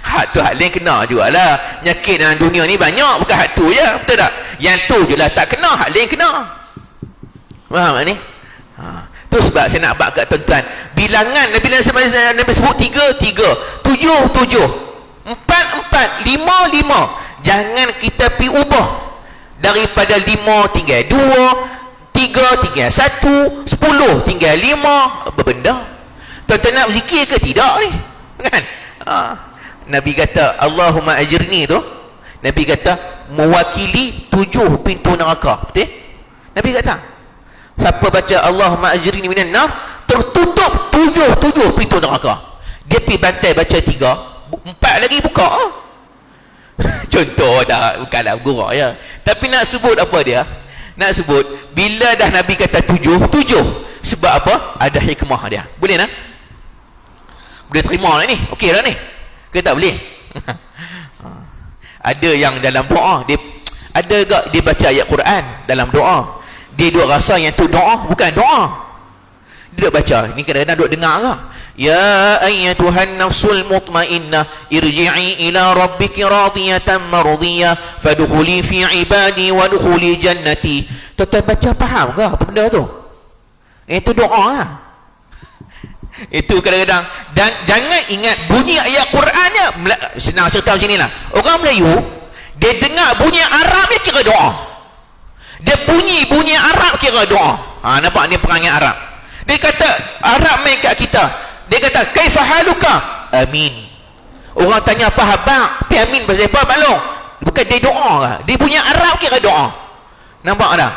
Hak tu hak lain kena jugalah. Penyakit dalam dunia ni banyak, bukan hak tu je, betul tak? Yang tu je lah tak kena, hak lain kena. Faham tak ni? Tu sebab saya nak abad kat tuan-tuan, bilangan Nabi sebut 3, 7, 4, 4, 5. Jangan kita pi ubah daripada 5 tinggal 2, 3 tinggal 1, 10 tinggal 5. Apa benda? Tuan-tuan nak berzikir ke tidak ni? Kan? Nabi kata Allahumma ajirni tu, Nabi kata mewakili 7 pintu neraka. Betul? Nabi kata siapa baca Allahumma ajirni minan nar, tertutup 7 pintu neraka. Dia pergi bantai baca 3, 4 lagi buka. Contoh dah, bukanlah gurau ya. Tapi nak sebut apa dia? Nak sebut bila dah Nabi kata 7, sebab apa? Ada hikmah dia. Boleh tak? Boleh terima lah ni? Okey lah ni? Ke tak boleh? Ada yang dalam doa dia, ada tak dia baca ayat Quran dalam doa, dia duk rasa yang tu doa bukan doa. Dia duk baca ni, kadang-kadang duk dengar ke, ya ayyatuhan nafsul mutmainnah irji'i ila rabbiki radiyatan mardiyah fadkhuli fi ibadi wadkhuli jannati. Tuan-tuan baca faham ke apa benda tu? Itu doa lah. Itu kadang-kadang. Dan jangan ingat bunyi ayat Qurannya senang cerita macam ni lah. Orang Melayu dia dengar bunyi Arab dia kira doa, dia bunyi Arab kira doa. Nampak ni perangai Arab. Dia kata Arab main kat kita, dia kata kaifa haluka, amin. Orang tanya apa khabar, pi amin pasal apa balong, bukan dia doa lah. Dia punya Arab kira doa. Nampak tak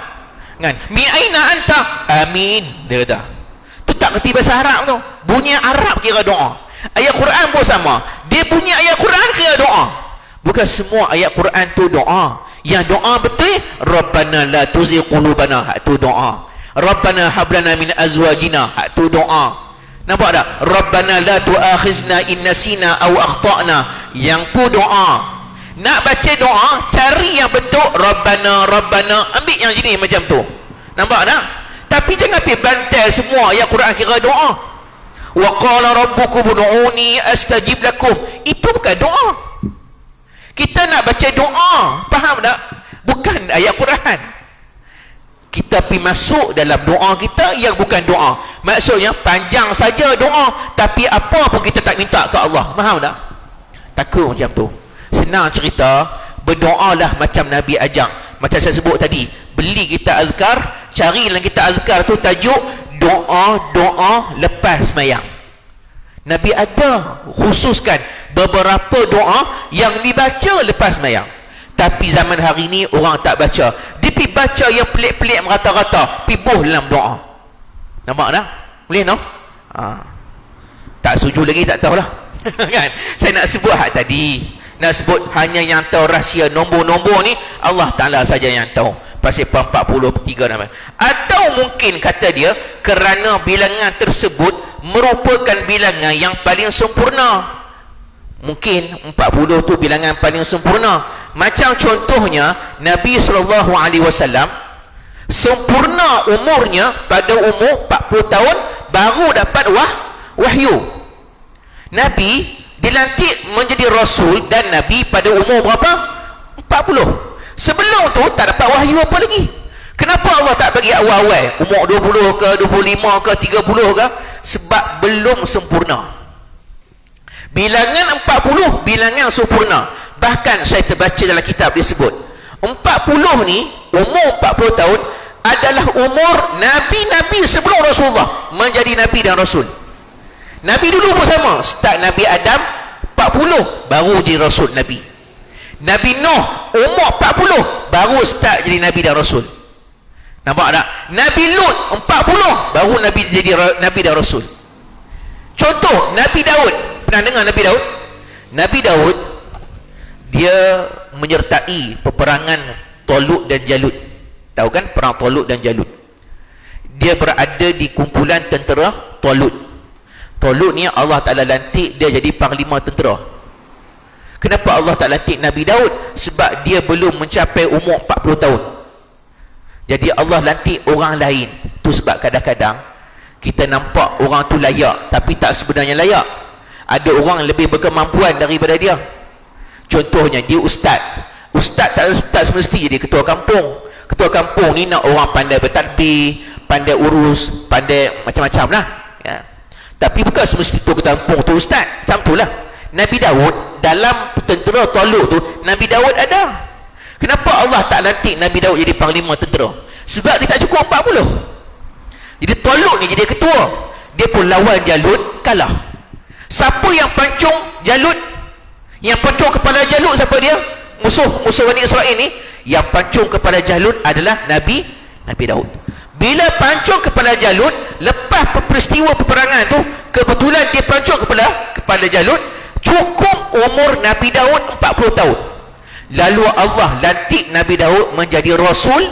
kan? Min aina anta, amin. Dia kata tu tak kerti bahasa Arab tu, bunyi Arab kira doa. Ayat Quran pun sama, dia bunyi ayat Quran kira doa. Bukan semua ayat Quran tu doa. Yang doa betul Rabbana la tuzigh qulubana, hak tu doa. Rabbana hab lana min azwajina, hak tu doa. Nampak tak? Rabbana la tu'akhizna in nasina aw akhtana, yang tu doa. Nak baca doa, cari yang bentuk Rabbana, ambil yang jenis macam tu. Nampak tak? Tapi jangan pergi bantai semua ayat Quran kira doa. Wa qala rabbukum ud'uni astajib lakum, itu bukan doa. Kita nak baca doa, faham tak? Bukan ayat Quran. Kita pergi masuk dalam doa kita yang bukan doa. Maksudnya panjang saja doa, tapi apa pun kita tak minta ke Allah. Faham tak? Takut macam tu. Senang cerita, berdoalah macam Nabi ajak. Macam saya sebut tadi, beli kita azkar, cari dalam kita azkar tu tajuk doa lepas sembahyang. Nabi ada khususkan beberapa doa yang dibaca lepas sembahyang. Tapi zaman hari ni orang tak baca. Dia pergi baca yang pelik-pelik merata-rata, pibuh dalam doa. Nampak tak? Boleh no? Tak setuju lagi tak tahulah. Kan? Saya nak sebut hak tadi. Nak sebut hanya yang tahu rahsia nombor-nombor ni Allah Ta'ala saja yang tahu. Pasal 43 nama. Atau mungkin kata dia kerana bilangan tersebut merupakan bilangan yang paling sempurna. Mungkin 40 tu bilangan paling sempurna. Macam contohnya Nabi SAW sempurna umurnya pada umur 40 tahun baru dapat wahyu. Nabi dilantik menjadi Rasul dan Nabi pada umur berapa? 40. Sebelum tu tak dapat wahyu apa lagi. Kenapa Allah tak bagi awal-awal umur 20 ke 25 ke 30 ke? Sebab belum sempurna. Bilangan 40 bilangan sempurna. Bahkan saya terbaca dalam kitab disebut 40 ni, umur 40 tahun adalah umur Nabi-Nabi sebelum Rasulullah menjadi Nabi dan Rasul. Nabi dulu pun sama. Start Nabi Adam 40 baru jadi Rasul Nabi. Nabi Nuh umur 40 baru start jadi Nabi dan Rasul. Nampak tak? Nabi Lut 40 baru Nabi jadi Nabi dan Rasul. Contoh Nabi Daud. Pernah dengar Nabi Daud? Nabi Daud dia menyertai peperangan Talut dan Jalut. Tahu kan perang Talut dan Jalut? Dia berada di kumpulan tentera Talut. Talut ni Allah Ta'ala lantik dia jadi panglima tentera. Kenapa Allah tak lantik Nabi Daud? Sebab dia belum mencapai umur 40 tahun. Jadi Allah lantik orang lain. Tu sebab kadang-kadang kita nampak orang tu layak tapi tak sebenarnya layak. Ada orang lebih berkemampuan daripada dia. Contohnya dia ustaz. Ustaz tak semesti jadi ketua kampung. Ketua kampung ni nak orang pandai bertadbir, pandai urus, pandai macam-macam lah ya. Tapi bukan semesti tu ketua kampung tu ustaz. Macam tu lah. Nabi Daud dalam tentera Talut tu, Nabi Daud ada. Kenapa Allah tak lantik Nabi Daud jadi panglima tentera? Sebab dia tak cukup 40. Jadi Talut ni jadi ketua. Dia pun lawan Jalut, kalah. Siapa yang pancung Jalut? Yang pancung kepala Jalut siapa dia? Musuh Bani Israel ni. Yang pancung kepala Jalut adalah Nabi Daud. Bila pancung kepala Jalut, lepas peristiwa peperangan tu, kebetulan dia pancung kepala Jalut, cukup umur Nabi Daud 40 tahun. Lalu Allah lantik Nabi Daud menjadi rasul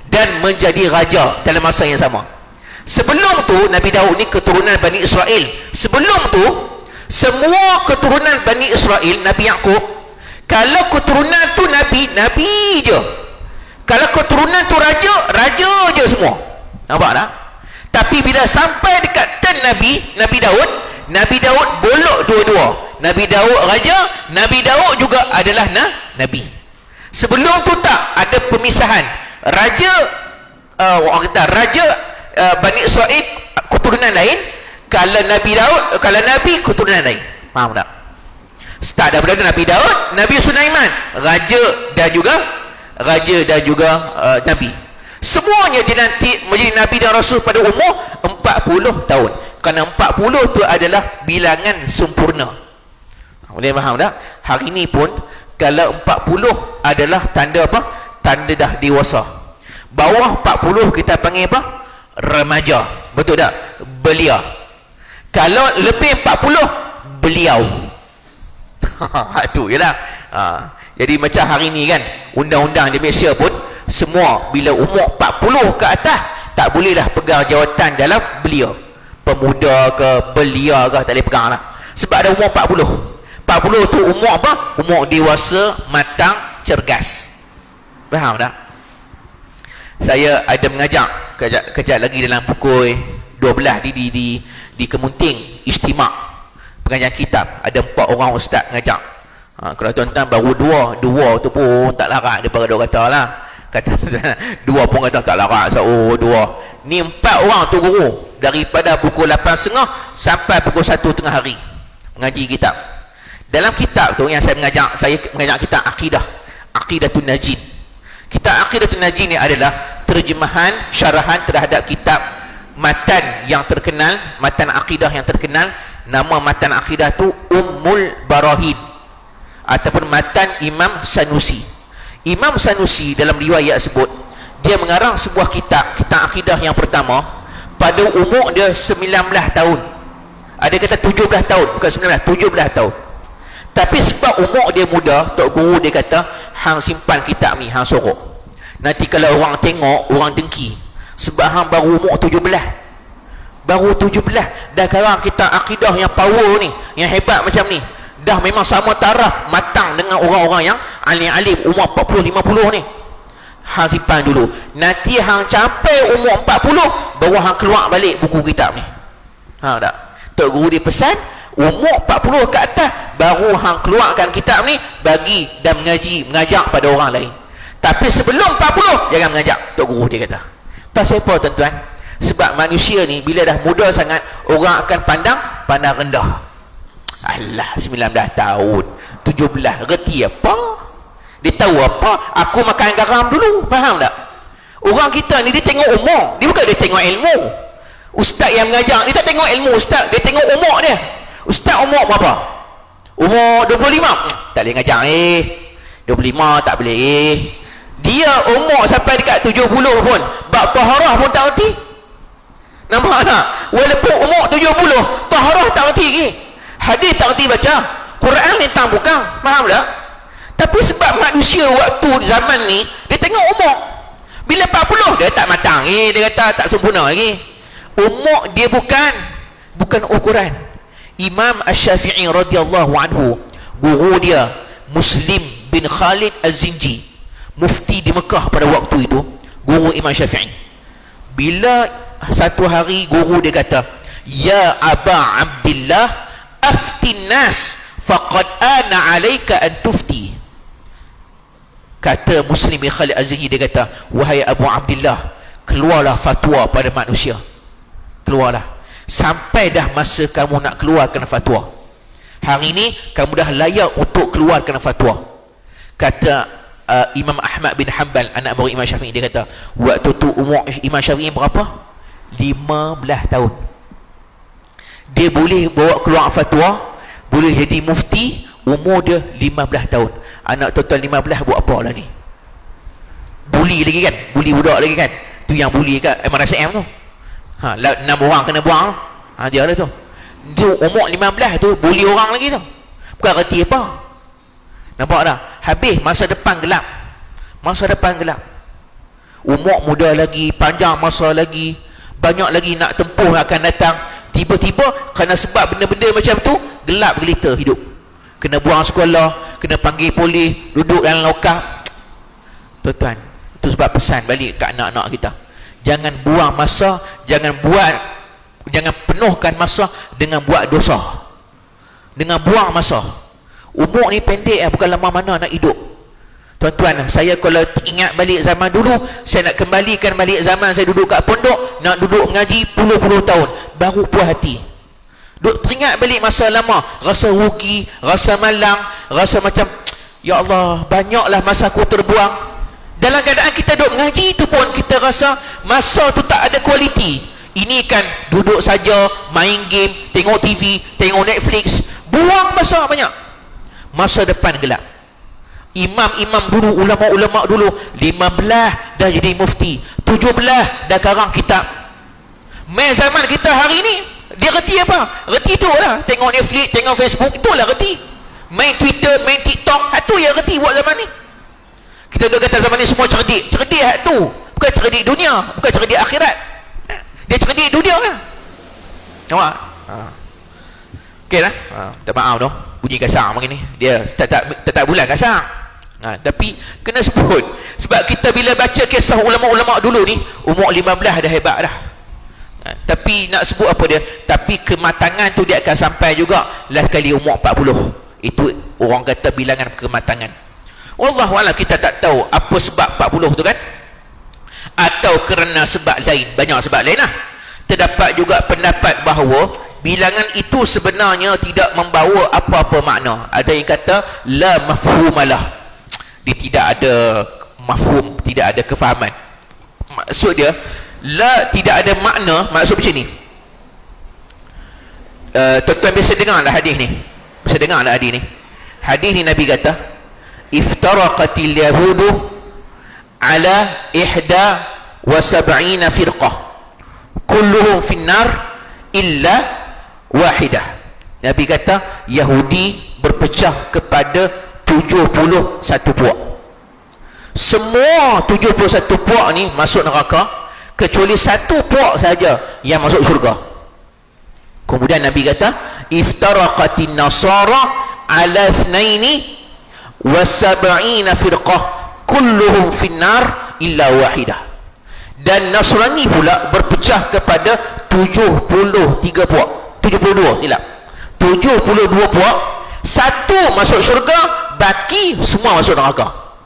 dan menjadi raja dalam masa yang sama. Sebelum tu Nabi Daud ni keturunan Bani Israel. Sebelum tu semua keturunan Bani Israel, Nabi Yaqub, kalau keturunan tu nabi je. Kalau keturunan tu raja je semua. Nampak tak? Tapi bila sampai dekat turn Nabi Daud bolok dua-dua. Nabi Daud raja, Nabi Daud juga adalah nabi. Sebelum tu tak ada pemisahan. Raja Bani Israel keturunan lain, kalau Nabi keturunan lain. Faham tak? Start daripada Nabi Daud, Nabi Sulaiman, raja dan juga nabi. Semuanya dinanti menjadi nabi dan rasul pada umur 40 tahun. Kerana 40 tu adalah bilangan sempurna. Boleh faham tak? Hari ni pun kalau 40 adalah tanda apa? Tanda dah dewasa. Bawah 40 kita panggil apa? Remaja. Betul tak? Belia. Kalau lebih 40, beliau. Itu jelah. Jadi macam hari ni kan, undang-undang di Malaysia pun semua bila umur 40 ke atas tak bolehlah pegang jawatan dalam belia. Pemuda ke belia ke tak boleh pegang lah. Sebab ada umur 40. 40 tu umur apa? Umur dewasa, matang, cergas. Faham tak? Saya ada mengajar kejap lagi dalam pukul 12 di Kemunting Istimak pengajian kitab. Ada 4 orang ustaz mengajar. Kalau tuan-tuan baru dua tu pun tak larat daripada dia kata lah. Kata dua pun kata tak larat. Dua. Ni 4 orang tu guru. Daripada pukul 8.30 sampai pukul 1 tengah hari mengaji kitab. Dalam kitab tu yang saya mengajar kitab Aqidatun Najin. Kitab Aqidatun Najin ni adalah terjemahan syarahan terhadap kitab matan yang terkenal, matan akidah yang terkenal. Nama matan akidah tu Ummul Barahin ataupun matan Imam Sanusi. Imam Sanusi dalam riwayat sebut dia mengarang sebuah kitab akidah yang pertama pada umur dia 19 tahun. Ada kata 17 tahun, bukan 19, 17 tahun. Tapi sebab umur dia muda, tok guru dia kata, hang simpan kitab ni, hang sorok. Nanti kalau orang tengok, orang dengki. Sebab hang baru umur 17. Baru 17 dah karang kitab akidah yang power ni, yang hebat macam ni. Dah memang sama taraf matang dengan orang-orang yang alim-alim umur 40-50 ni. Hang simpan dulu. Nanti hang capai umur 40 baru hang keluar balik buku kitab ni. Ha tak? Tok guru dia pesan umur 40 ke atas baru hang keluarkan kitab ni bagi dan mengajak pada orang lain. Tapi sebelum 40 jangan mengajak, tok guru dia kata. Pasal apa tuan-tuan? Sebab manusia ni bila dah muda sangat orang akan pandang rendah. Alah 19 tahun 17 reti apa? Dia tahu apa? Aku makan garam dulu. Faham tak? Orang kita ni dia tengok umur, dia bukan dia tengok ilmu. Ustaz yang mengajar dia tak tengok ilmu ustaz, dia tengok umur dia. Ustaz umur berapa? Umur 25. Tak boleh ngajar 25 tak boleh Dia umur sampai dekat 70 pun bab taharah pun tak erti. Nampak tak? Walaupun umur 70 taharah tak erti lagi. Hadis tak erti baca. Quran lintang bukan. Faham tak? Tapi sebab manusia waktu zaman ni dia tengok umur. Bila 40 dia tak matang dia kata tak sempurna lagi. Umur dia bukan ukuran. Imam Asy-Syafi'i radhiyallahu anhu, guru dia Muslim bin Khalid Az-Zinji, mufti di Mekah pada waktu itu, guru Imam Syafi'i. Bila satu hari guru dia kata, "Ya Aba Abdillah, aftin nas faqad ana 'alaika an tufti." Kata Muslim bin Khalid Az-Zinji, dia kata, "Wahai Abu Abdillah, keluarlah fatwa pada manusia. Keluarlah. Sampai dah masa kamu nak keluarkan fatwa. Hari ini kamu dah layak untuk keluarkan fatwa." Kata Imam Ahmad bin Hanbal, anak murid Imam Syafi'i, dia kata waktu tu umur Imam Syafi'i berapa? 15 tahun. Dia boleh bawa keluar fatwa, boleh jadi mufti umur dia 15 tahun. Anak tuan-tuan 15 buat apa lah ni? Bully lagi kan? Bully budak lagi kan? Tu yang bully kat MRSM tu. 6 orang kena buang. Dia lah tu. Dia umur 15 tu bully orang lagi tu. Bukan reti apa. Nampak tak? Habis masa depan gelap. Masa depan gelap. Umur muda lagi, panjang masa lagi, banyak lagi nak tempuh akan datang. Tiba-tiba kerana sebab benda-benda macam tu, gelap gelita hidup. Kena buang sekolah, kena panggil polis, duduk dalam lokap. Tuan-tuan, itu sebab pesan balik kat anak-anak kita. Jangan buang masa, jangan penuhkan masa dengan buat dosa. Dengan buang masa. Umur ni pendek, bukan lama mana nak hidup. Tuan-tuan, saya kalau ingat balik zaman dulu, saya nak kembalikan balik zaman saya duduk kat pondok, nak duduk mengaji puluh-puluh tahun, baru puas hati. Duk teringat balik masa lama, rasa rugi, rasa malang, rasa macam, ya Allah, banyaklah masa aku terbuang. Dalam keadaan kita duduk mengaji tu pun kita rasa masa tu tak ada kualiti. Ini kan duduk saja, main game, tengok TV, tengok Netflix, buang masa banyak. Masa depan gelap. Imam-imam dulu, ulama-ulama dulu 15 dah jadi mufti, 17 dah karang kitab. Main zaman kita hari ni, dia reti apa? Reti tu lah, tengok Netflix, tengok Facebook, itulah reti. Main Twitter, main TikTok, itu yang reti buat zaman ni. Kita dah kata zaman ni semua cerdik. Cerdik hak tu, bukan cerdik dunia, bukan cerdik akhirat. Dia cerdik dunia kan. Nampak? Okey lah. Tak maaf tu, bunyi kasar macam ni. Dia tak bulan kasar. Tapi kena sebut. Sebab kita bila baca kisah ulama-ulama dulu ni, umur 15 dah hebat dah. Tapi nak sebut apa dia? Tapi kematangan tu dia akan sampai juga last kali umur 40. Itu orang kata bilangan kematangan. Wallahualam, kita tak tahu apa sebab 40 tu kan, atau kerana sebab lain. Banyak sebab lain lah. Terdapat juga pendapat bahawa bilangan itu sebenarnya tidak membawa apa-apa makna. Ada yang kata la mafhumalah, dia tidak ada mafhum, tidak ada kefahaman. Maksud dia la, tidak ada makna. Maksud macam ni, tuan-tuan biasa dengar lah hadis ni. Biasa dengar lah hadis ni. Hadis ni Nabi kata, iftaraqatil yahudu ala 71 firqah kulluhum finnar illa wahidah. Nabi kata Yahudi berpecah kepada 71 puak. Semua 71 puak ni masuk neraka, kecuali satu puak saja yang masuk syurga. Kemudian Nabi kata iftaraqatin nasara ala 72 firqah kulluhum finnar illa wahidah. Dan Nasrani pula berpecah kepada 73 puak. 72 silap. 72 puak, satu masuk syurga, baki semua masuk neraka.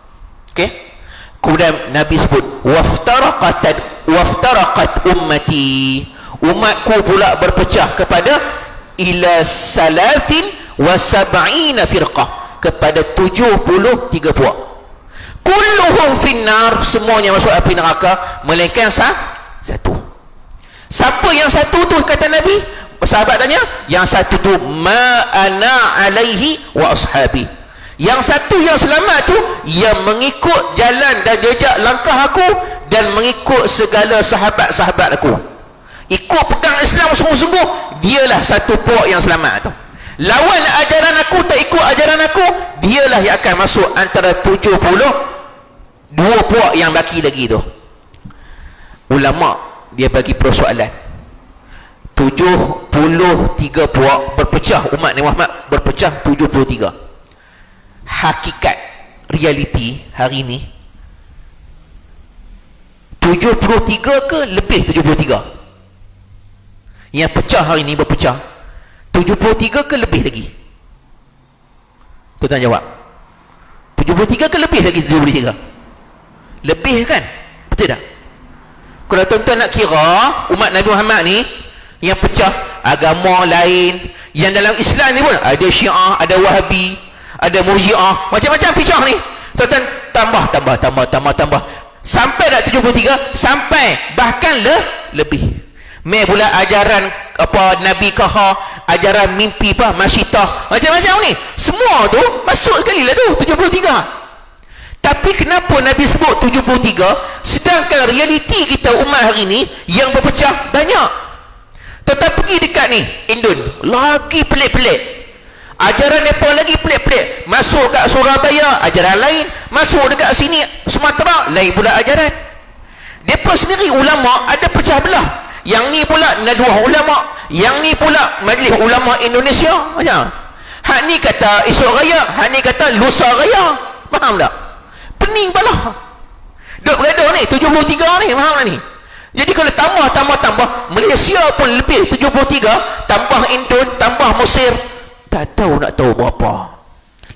Okey. Kemudian Nabi sebut waftaraqat ummati, umatku pula berpecah kepada ila 73 firqah, kepada 73 puak. Kulluhum finnar, semuanya masuk api neraka, melainkan satu. Siapa yang satu tu? Kata Nabi. Sahabat tanya, yang satu tu ma ana alaihi wa ashabi. Yang satu yang selamat tu yang mengikut jalan dan jejak langkah aku dan mengikut segala sahabat-sahabat aku. Ikut pedang Islam sungguh-sungguh, dialah satu puak yang selamat tu. Lawan ajaran aku, tak ikut ajaran aku, dialah yang akan masuk antara 72 puak yang baki lagi tu. Ulama dia bagi persoalan, 73 puak berpecah, umat Nabi Muhammad berpecah 73. Hakikat realiti hari ni 73 ke lebih 73? Yang pecah hari ni berpecah 73 ke lebih lagi? Tuan-tuan jawab. 73 ke lebih lagi 73? Lebih kan? Betul tak? Kalau tuan-tuan nak kira umat Nabi Muhammad ni yang pecah agama lain, yang dalam Islam ni pun ada Syiah, ada Wahabi, ada Murji'ah, macam-macam pecah ni. Tuan-tuan tambah sampai dah 73, sampai bahkan lebih. Mai pula ajaran apa Nabi Kaha, ajaran mimpi apa, masyitah, macam-macam ni. Semua tu masuk sekali lah tu 73. Tapi kenapa Nabi sebut 73 sedangkan realiti kita umat hari ni yang berpecah banyak? Tetapi pergi dekat ni Indon, lagi pelik-pelik. Ajaran mereka lagi pelik-pelik. Masuk kat Surabaya ajaran lain, masuk dekat sini Sumatera lain pula ajaran. Mereka sendiri ulama ada pecah belah. Yang ni pula Nadwah Ulama, yang ni pula Majlis Ulama Indonesia. Macam hak ni kata esok raya, hak ni kata lusa raya. Faham tak? Pening pala duk bergaduh ni 73 ni. Faham tak ni? Jadi kalau tambah Malaysia pun lebih 73, tambah Indon, tambah Mesir, tak tahu nak tahu berapa,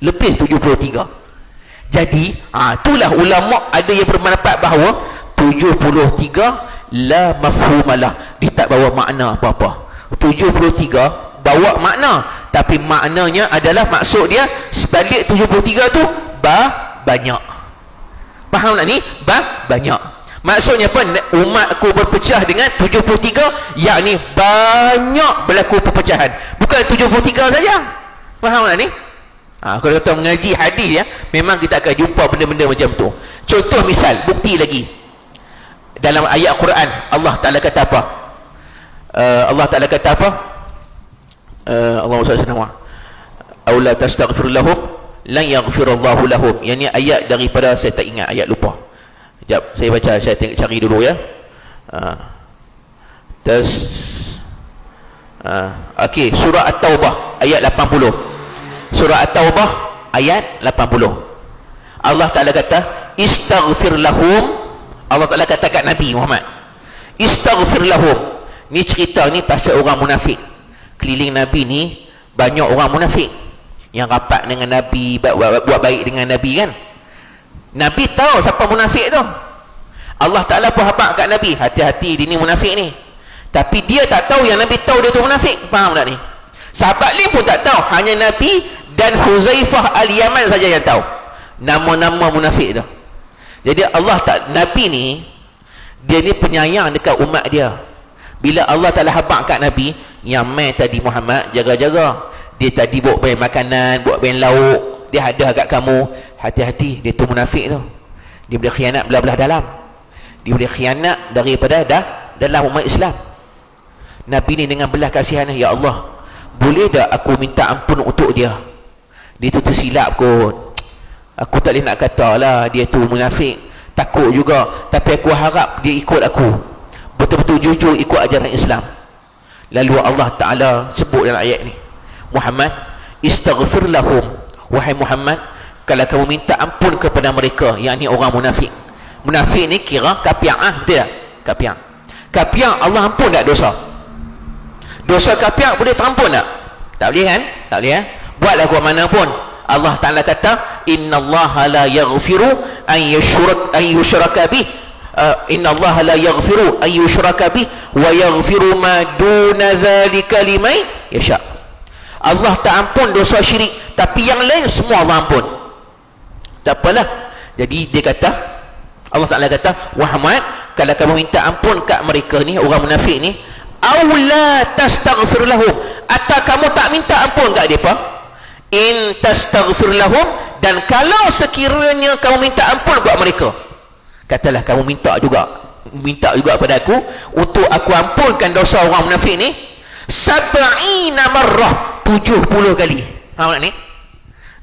lebih 73. Jadi itulah ulama ada yang berpendapat bahawa 73 la mafhumalah, dia tak bawa makna apa-apa. 73 bawa makna, tapi maknanya adalah maksud dia sebalik 73 tu banyak. Faham tak ni? Banyak. Maksudnya apa? Umatku berpecah dengan 73, yakni banyak berlaku perpecahan, bukan 73 saja. Faham tak ni? Kalau kita mengaji hadis ya, memang kita akan jumpa benda-benda macam tu. Contoh misal, bukti lagi dalam ayat Quran, Allah Ta'ala kata apa? Allah Ta'ala kata apa? Allahumma salli alaihi wa aw la tastaghfir lahum lan yaghfirallahu lahum. Yang ni ayat daripada, saya tak ingat ayat, lupa. Sekejap saya baca, saya cari dulu ya. Okey, surah At-Taubah ayat 80. Surah At-Taubah ayat 80. Allah Ta'ala kata istaghfir lahum. Allah Ta'ala kata kat Nabi Muhammad, istaghfir lahum. Ni cerita ni pasal orang munafik. Keliling Nabi ni banyak orang munafik yang rapat dengan Nabi, buat baik dengan Nabi kan. Nabi tahu siapa munafik tu. Allah Ta'ala pun habaq kat Nabi, hati-hati dia ni munafik ni. Tapi dia tak tahu yang Nabi tahu dia tu munafik. Faham tak ni? Sahabat lain pun tak tahu, hanya Nabi dan Huzaifah Al-Yaman saja yang tahu nama-nama munafik tu. Jadi Allah Nabi ni, dia ni penyayang dekat umat dia. Bila Allah Ta'ala habaq kat Nabi, yang main tadi Muhammad, jaga-jaga. Dia tadi buat bahan makanan, buat bahan lauk, dia ada kat kamu, hati-hati, dia tu munafik tu. Dia boleh khianat belah-belah dalam, dia boleh khianat daripada dalam umat Islam. Nabi ni dengan belah kasihan, ya Allah, boleh tak aku minta ampun untuk dia? Dia tu tersilap kot, aku tak boleh nak kata lah dia tu munafik, takut juga, tapi aku harap dia ikut aku, betul-betul jujur ikut ajaran Islam. Lalu Allah Ta'ala sebut dalam ayat ni, Muhammad, istaghfir lahum. Wahai Muhammad, kalau kamu minta ampun kepada mereka, yakni orang munafik. Munafik ni kira kapiak, betul tak? Kapiak Allah ampun tak dosa? Dosa kapiak boleh terampun tak? Tak boleh kan? Tak boleh kan? Buatlah kuat mana pun. Allah Ta'ala kata, innallaha la yaghfiru an yushraka bih. Innallaha la yaghfiru an yushraka bih wa yaghfiru ma duna dzalika liman yasha. Allah tak ampun dosa syirik, tapi yang lain semua Allah ampun. Tak apalah. Jadi dia kata, Allah Ta'ala kata, Muhammad, kalau kamu minta ampun kat mereka ni, orang munafik ni, aw la tastaghfir lahum, atau kamu tak minta ampun kat mereka. In tastaghfir lahum, dan kalau sekiranya kamu minta ampun buat mereka, katalah kamu minta juga pada aku untuk aku ampunkan dosa orang munafik ni 70 marrah, 70 kali. Faham tak ni?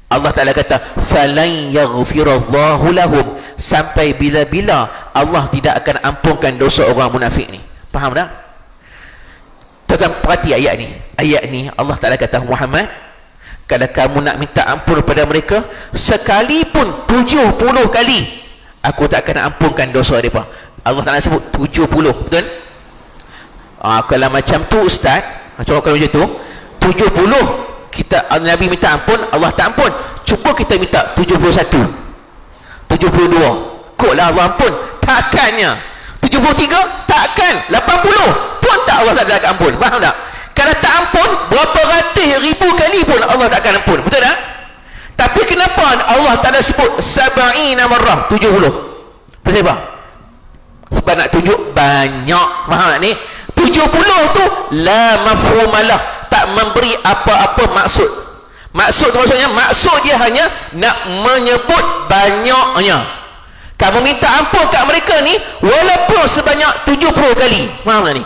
Allah Ta'ala kata falan yaghfirallahu lahum, sampai bila-bila Allah tidak akan ampunkan dosa orang munafik ni. Faham tak? Tuan-tuan perhati ayat ni. Ayat ni Allah Ta'ala kata, Muhammad, kalau kamu nak minta ampun kepada mereka sekalipun 70 kali, aku tak akan ampunkan dosa mereka. Allah Ta'ala sebut 70, betul? Kalau macam tu ustaz, kalau macam tu 70 kita Nabi minta ampun, Allah tak ampun, cuba kita minta 71, 72, koklah Allah ampun. Takkannya 73, takkan 80 pun tak Allah tak ampun. Faham tak? Kalau tak ampun berapa ratus ribu kali pun Allah tak akan ampun, betul tak? Tapi kenapa Allah Ta'ala sebut 70 marrah, 70? Sebab sebab nak tunjuk banyak. Faham tak ni? 70 tu la mafhumalah, tak tak memberi apa-apa maksud. Maksud tu maksudnya, maksud dia hanya nak menyebut banyaknya. Kamu minta ampun kat mereka ni walaupun sebanyak 70 kali. Faham tak ni?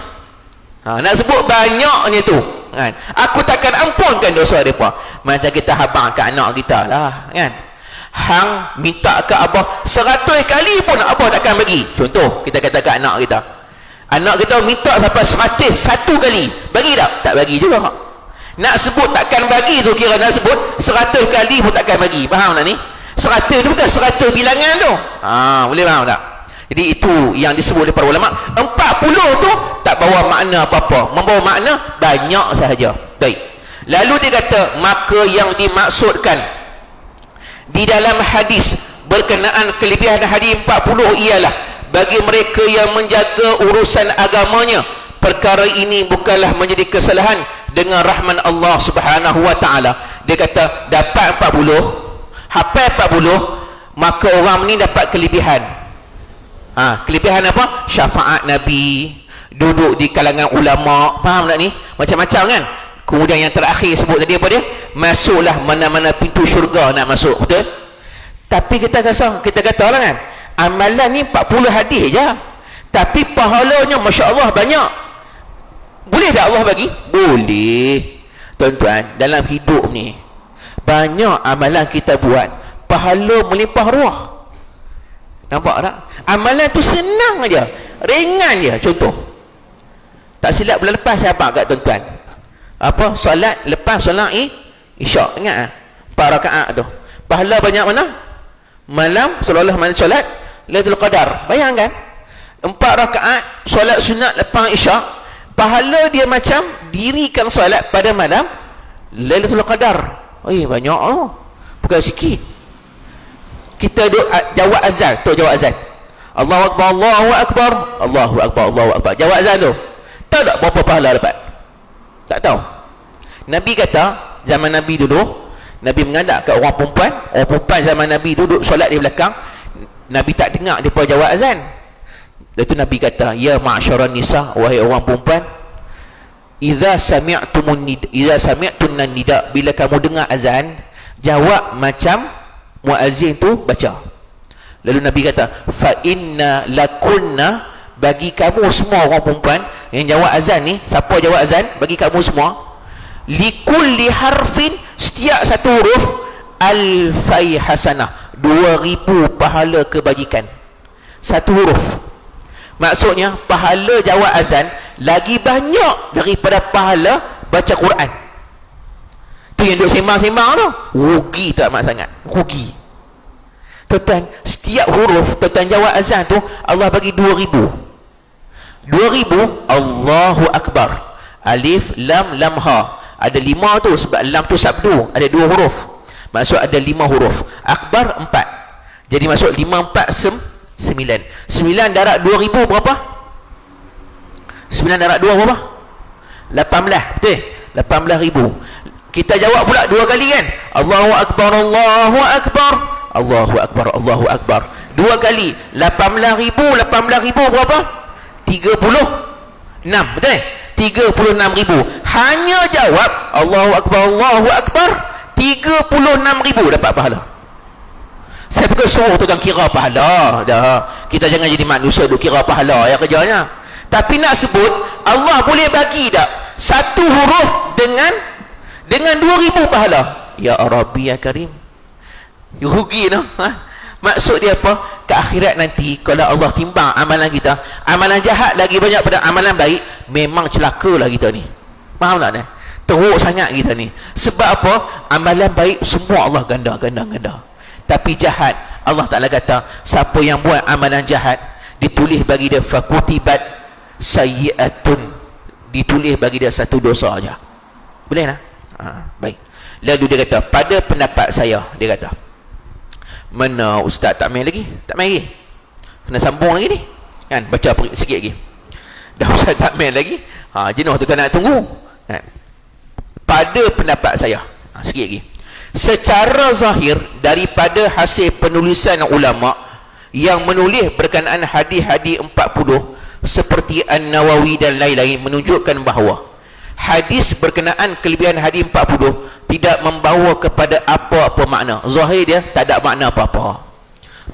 Nak sebut banyaknya tu kan? Aku takkan ampunkan dosa mereka. Macam kita habang kat anak kita lah kan, hang minta ke abah 100 kali pun abah takkan bagi. Contoh kita kata kat anak kita minta sampai 101 kali, bagi tak? Tak bagi juga. Nak sebut takkan bagi tu kira nak sebut 100 kali pun takkan bagi. Faham tak ni? 100 tu bukan 100 bilangan tu. Boleh faham tak? Jadi itu yang disebut oleh para ulama. 40 tu tak bawa makna apa-apa, membawa makna banyak sahaja. Baik. Lalu dia kata, maka yang dimaksudkan di dalam hadis berkenaan kelebihan hadis 40 ialah bagi mereka yang menjaga urusan agamanya, perkara ini bukanlah menjadi kesalahan dengan rahman Allah Subhanahu wa taala. Dia kata dapat 40, hafal 40, maka orang ni dapat kelebihan. Kelebihan apa? Syafaat Nabi, duduk di kalangan ulama. Faham tak ni? Macam-macam kan. Kemudian yang terakhir sebut tadi apa dia? Masuklah mana-mana pintu syurga nak masuk. Betul? Tapi kita katalah kan, amalan ni 40 hadis je, tapi pahalanya Masya Allah banyak. Boleh tak Allah bagi? Boleh. Tuan-tuan, dalam hidup ni banyak amalan kita buat, pahala melimpah ruah. Nampak tak? Amalan tu senang aja, ringan je. Contoh, tak silap bulan lepas saya abang kat tuan-tuan, apa, solat lepas solat isyak, ingat 4 rakaat tu pahala banyak mana? Malam seolah-olah mana solat Lailatul Qadar. Bayangkan 4 rakaat solat sunat lepas isyak, pahala dia macam dirikan solat pada malam Lailatul Qadar. Banyak bukan sikit. Kita duk jawab azan tu, jawab azan Allahu Akbar, Allahu Akbar, Allahu Akbar, Allahu Akbar, jawab azan tu, tahu tak berapa pahala dapat? Tak tahu. Nabi kata zaman Nabi dulu, Nabi mengadap kat orang perempuan zaman Nabi duduk solat di belakang, Nabi tak dengar dia jawab azan. Lepas tu Nabi kata, ya ma'syaran nisa, wahai orang perempuan, idza sami'tun nida, bila kamu dengar azan, jawab macam muazzin tu baca. Lalu Nabi kata, fa inna lakunna, bagi kamu semua orang perempuan yang jawab azan ni, siapa jawab azan bagi kamu semua, likulli harfin, setiap satu huruf, alfai hasanah, 2000 pahala kebajikan. Satu huruf. Maksudnya pahala jawab azan lagi banyak daripada pahala baca Quran. Tu yang duk sembang-sembang tu, rugi tak mak sangat, rugi. Tuan-tuan, setiap huruf tuan-tuan jawab azan tu Allah bagi 2000. 2000 Allahu Akbar, alif lam lam ha, ada 5 tu sebab lam tu sabdu, ada 2 huruf, maksud ada 5 huruf. Akbar 4, jadi maksud 5 4 9. 9 darab 2000 berapa? 9 darab 2 berapa? 18, betul? 18,000. Kita jawab pula 2 kali kan, Allahu Akbar, Allahu Akbar, Allahu Akbar, Allahu Akbar, 2 kali. 18,000 berapa? 36, betul? 36,000. Hanya jawab Allahu Akbar, Allahu Akbar, 36,000 dapat pahala. Saya bukan suruh tuan kira pahala dah, kita jangan jadi manusia duk kira pahala ya kerjanya. Tapi nak sebut Allah boleh bagi tak satu huruf dengan 2000 pahala. Ya Rabbi ya Karim, rugi no? Maksud dia apa? Ke akhirat nanti kalau Allah timbang amalan kita, amalan jahat lagi banyak pada amalan baik, memang celakalah kita ni. Faham tak ni? Teruk sangat kita ni. Sebab apa? Amalan baik semua Allah ganda. Tapi jahat, Allah Ta'ala kata siapa yang buat amalan jahat, ditulis bagi dia fakutibat sayyi'atun, ditulis bagi dia satu dosa aja. Boleh tak? Baik. Lalu dia kata, pada pendapat saya, dia kata, mana ustaz tak main lagi? Tak main lagi? Kena sambung lagi ni kan? Baca sikit lagi. Dah ustaz tak main lagi, jenuh tu tak nak tunggu kan? Pada pendapat saya, sikit lagi, secara zahir daripada hasil penulisan ulama yang menulis berkenaan hadis-hadis 40 seperti An-Nawawi dan lain-lain menunjukkan bahawa hadis berkenaan kelebihan hari 40 tidak membawa kepada apa-apa makna. Zahir dia tak ada makna apa-apa.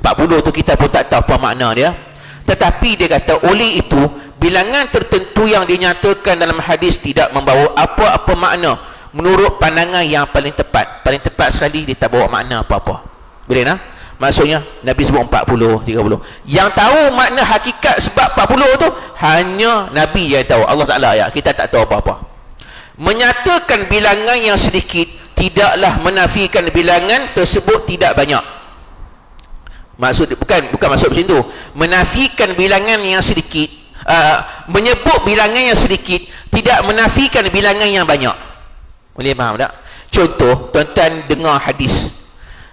40 tu kita pun tak tahu apa makna dia. Tetapi dia kata oleh itu bilangan tertentu yang dinyatakan dalam hadis tidak membawa apa-apa makna menurut pandangan yang paling tepat. Paling tepat sekali dia tak bawa makna apa-apa. Boleh tak? Maksudnya Nabi sebut 40, 30. Yang tahu makna hakikat sebab 40 tu hanya Nabi yang tahu. Allah Ta'ala ya. Kita tak tahu apa-apa. Menyatakan bilangan yang sedikit tidaklah menafikan bilangan tersebut tidak banyak. Maksud bukan maksud macam tu. Menafikan bilangan yang sedikit, menyebut bilangan yang sedikit tidak menafikan bilangan yang banyak. Boleh faham tak? Contoh, tuan-tuan dengar hadis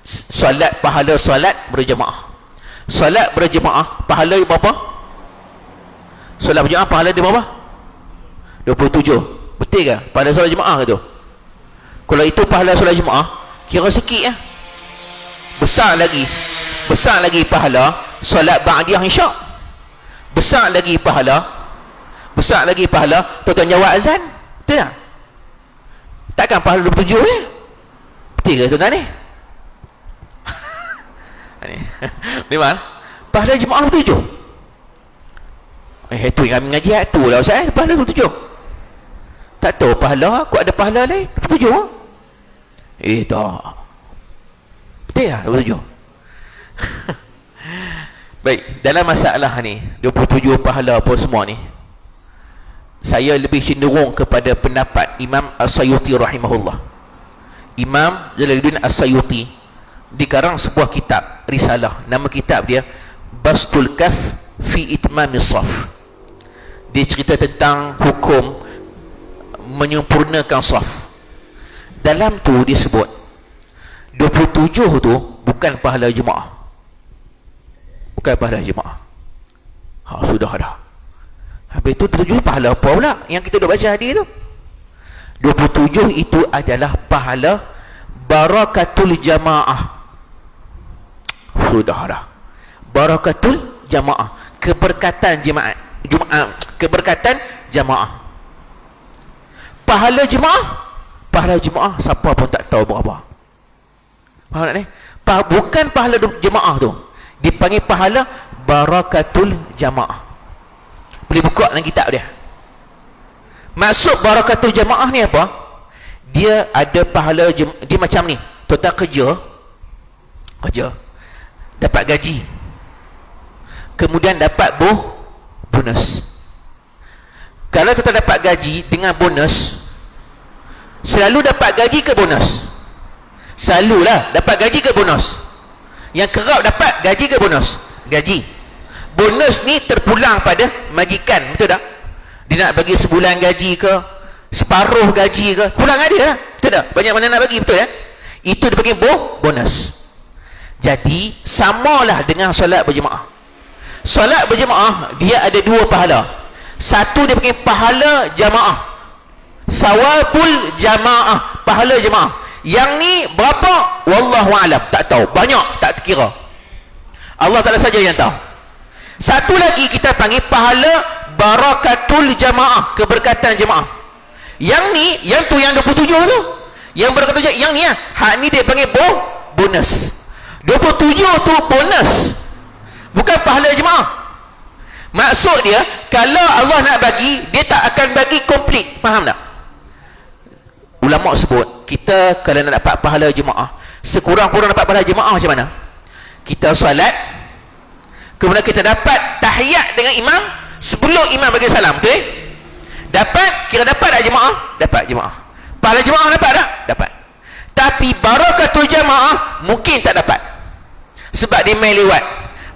solat, pahala solat berjemaah. Solat berjemaah pahala berapa? Solat berjemaah pahala dia berapa? 27. Betul ke? Pahala solat jemaah ke tu? Kalau itu pahala solat jemaah, kira sikit ya. Besar lagi pahala solat ba'diyah isyak. Besar lagi pahala tuan-tuan jawab azan. Betul tak? Takkan pahala 27 ya? Betul ke tuan-tuan ni? Ni mana? Pahala jemaah 27. Itu yang kami mengaji tu lah Ustaz. Pahala 27. Tak tahu pahala, aku ada pahala lain 27. Tak. Betul tak 27? Baik, dalam masalah ni 27 pahala apa semua ni, saya lebih cenderung kepada pendapat Imam As-Sayuti rahimahullah. Imam Jalaluddin As-Sayuti dikarang sebuah kitab risalah, nama kitab dia Bastul Kaf fi Itmamis Saf. Dia cerita tentang hukum menyempurnakan saf. Dalam tu dia sebut 27 tu bukan pahala jemaah. Bukan pahala jemaah. Sudah dah. Habis tu 27 pahala apa pula yang kita duk baca hadis tu? 27 itu adalah pahala barakatul jamaah. Sudah dah. Barakatul jamaah, keberkatan jemaah, keberkatan jamaah. Pahala jemaah siapa pun tak tahu berapa. Faham tak ni? Bukan pahala jemaah tu, dipanggil pahala barakatul jamaah. Boleh buka dalam kitab dia. Maksud barakatul jamaah ni apa? Dia ada pahala dia macam ni. Tuan-tuan kerja dapat gaji, kemudian dapat bonus. Kalau kita dapat gaji dengan bonus, selalu dapat gaji ke bonus? Selalulah dapat gaji ke bonus. Yang kerap dapat gaji ke bonus? Gaji. Bonus ni terpulang pada majikan, betul tak? Dia nak bagi sebulan gaji ke, separuh gaji ke, pulang ada lah, betul tak? Banyak mana nak bagi, betul ya? Itu dia bagi bonus. Jadi samalah dengan solat berjemaah. Solat berjemaah dia ada dua pahala. Satu dia panggil pahala jamaah, thawabul jamaah, pahala jamaah. Yang ni berapa? Wallahu alam, tak tahu, banyak tak terkira. Allah Ta'ala saja yang tahu. Satu lagi kita panggil pahala barakatul jamaah, keberkatan jamaah. Yang ni, yang tu yang 27 tu, yang berkata yang ni hak ni dia panggil bonus. 27 tu bonus, bukan pahala jemaah. Maksud dia, kalau Allah nak bagi, dia tak akan bagi komplit. Faham tak? Ulama sebut, kita kalau nak dapat pahala jemaah, sekurang-kurang dapat pahala jemaah macam mana? Kita salat, kemudian kita dapat tahiyat dengan imam sebelum imam bagi salam, betul? Kira dapat tak jemaah? Dapat jemaah. Pahala jemaah dapat tak? Dapat. Tapi barakatul jamaah mungkin tak dapat, sebab dia main lewat.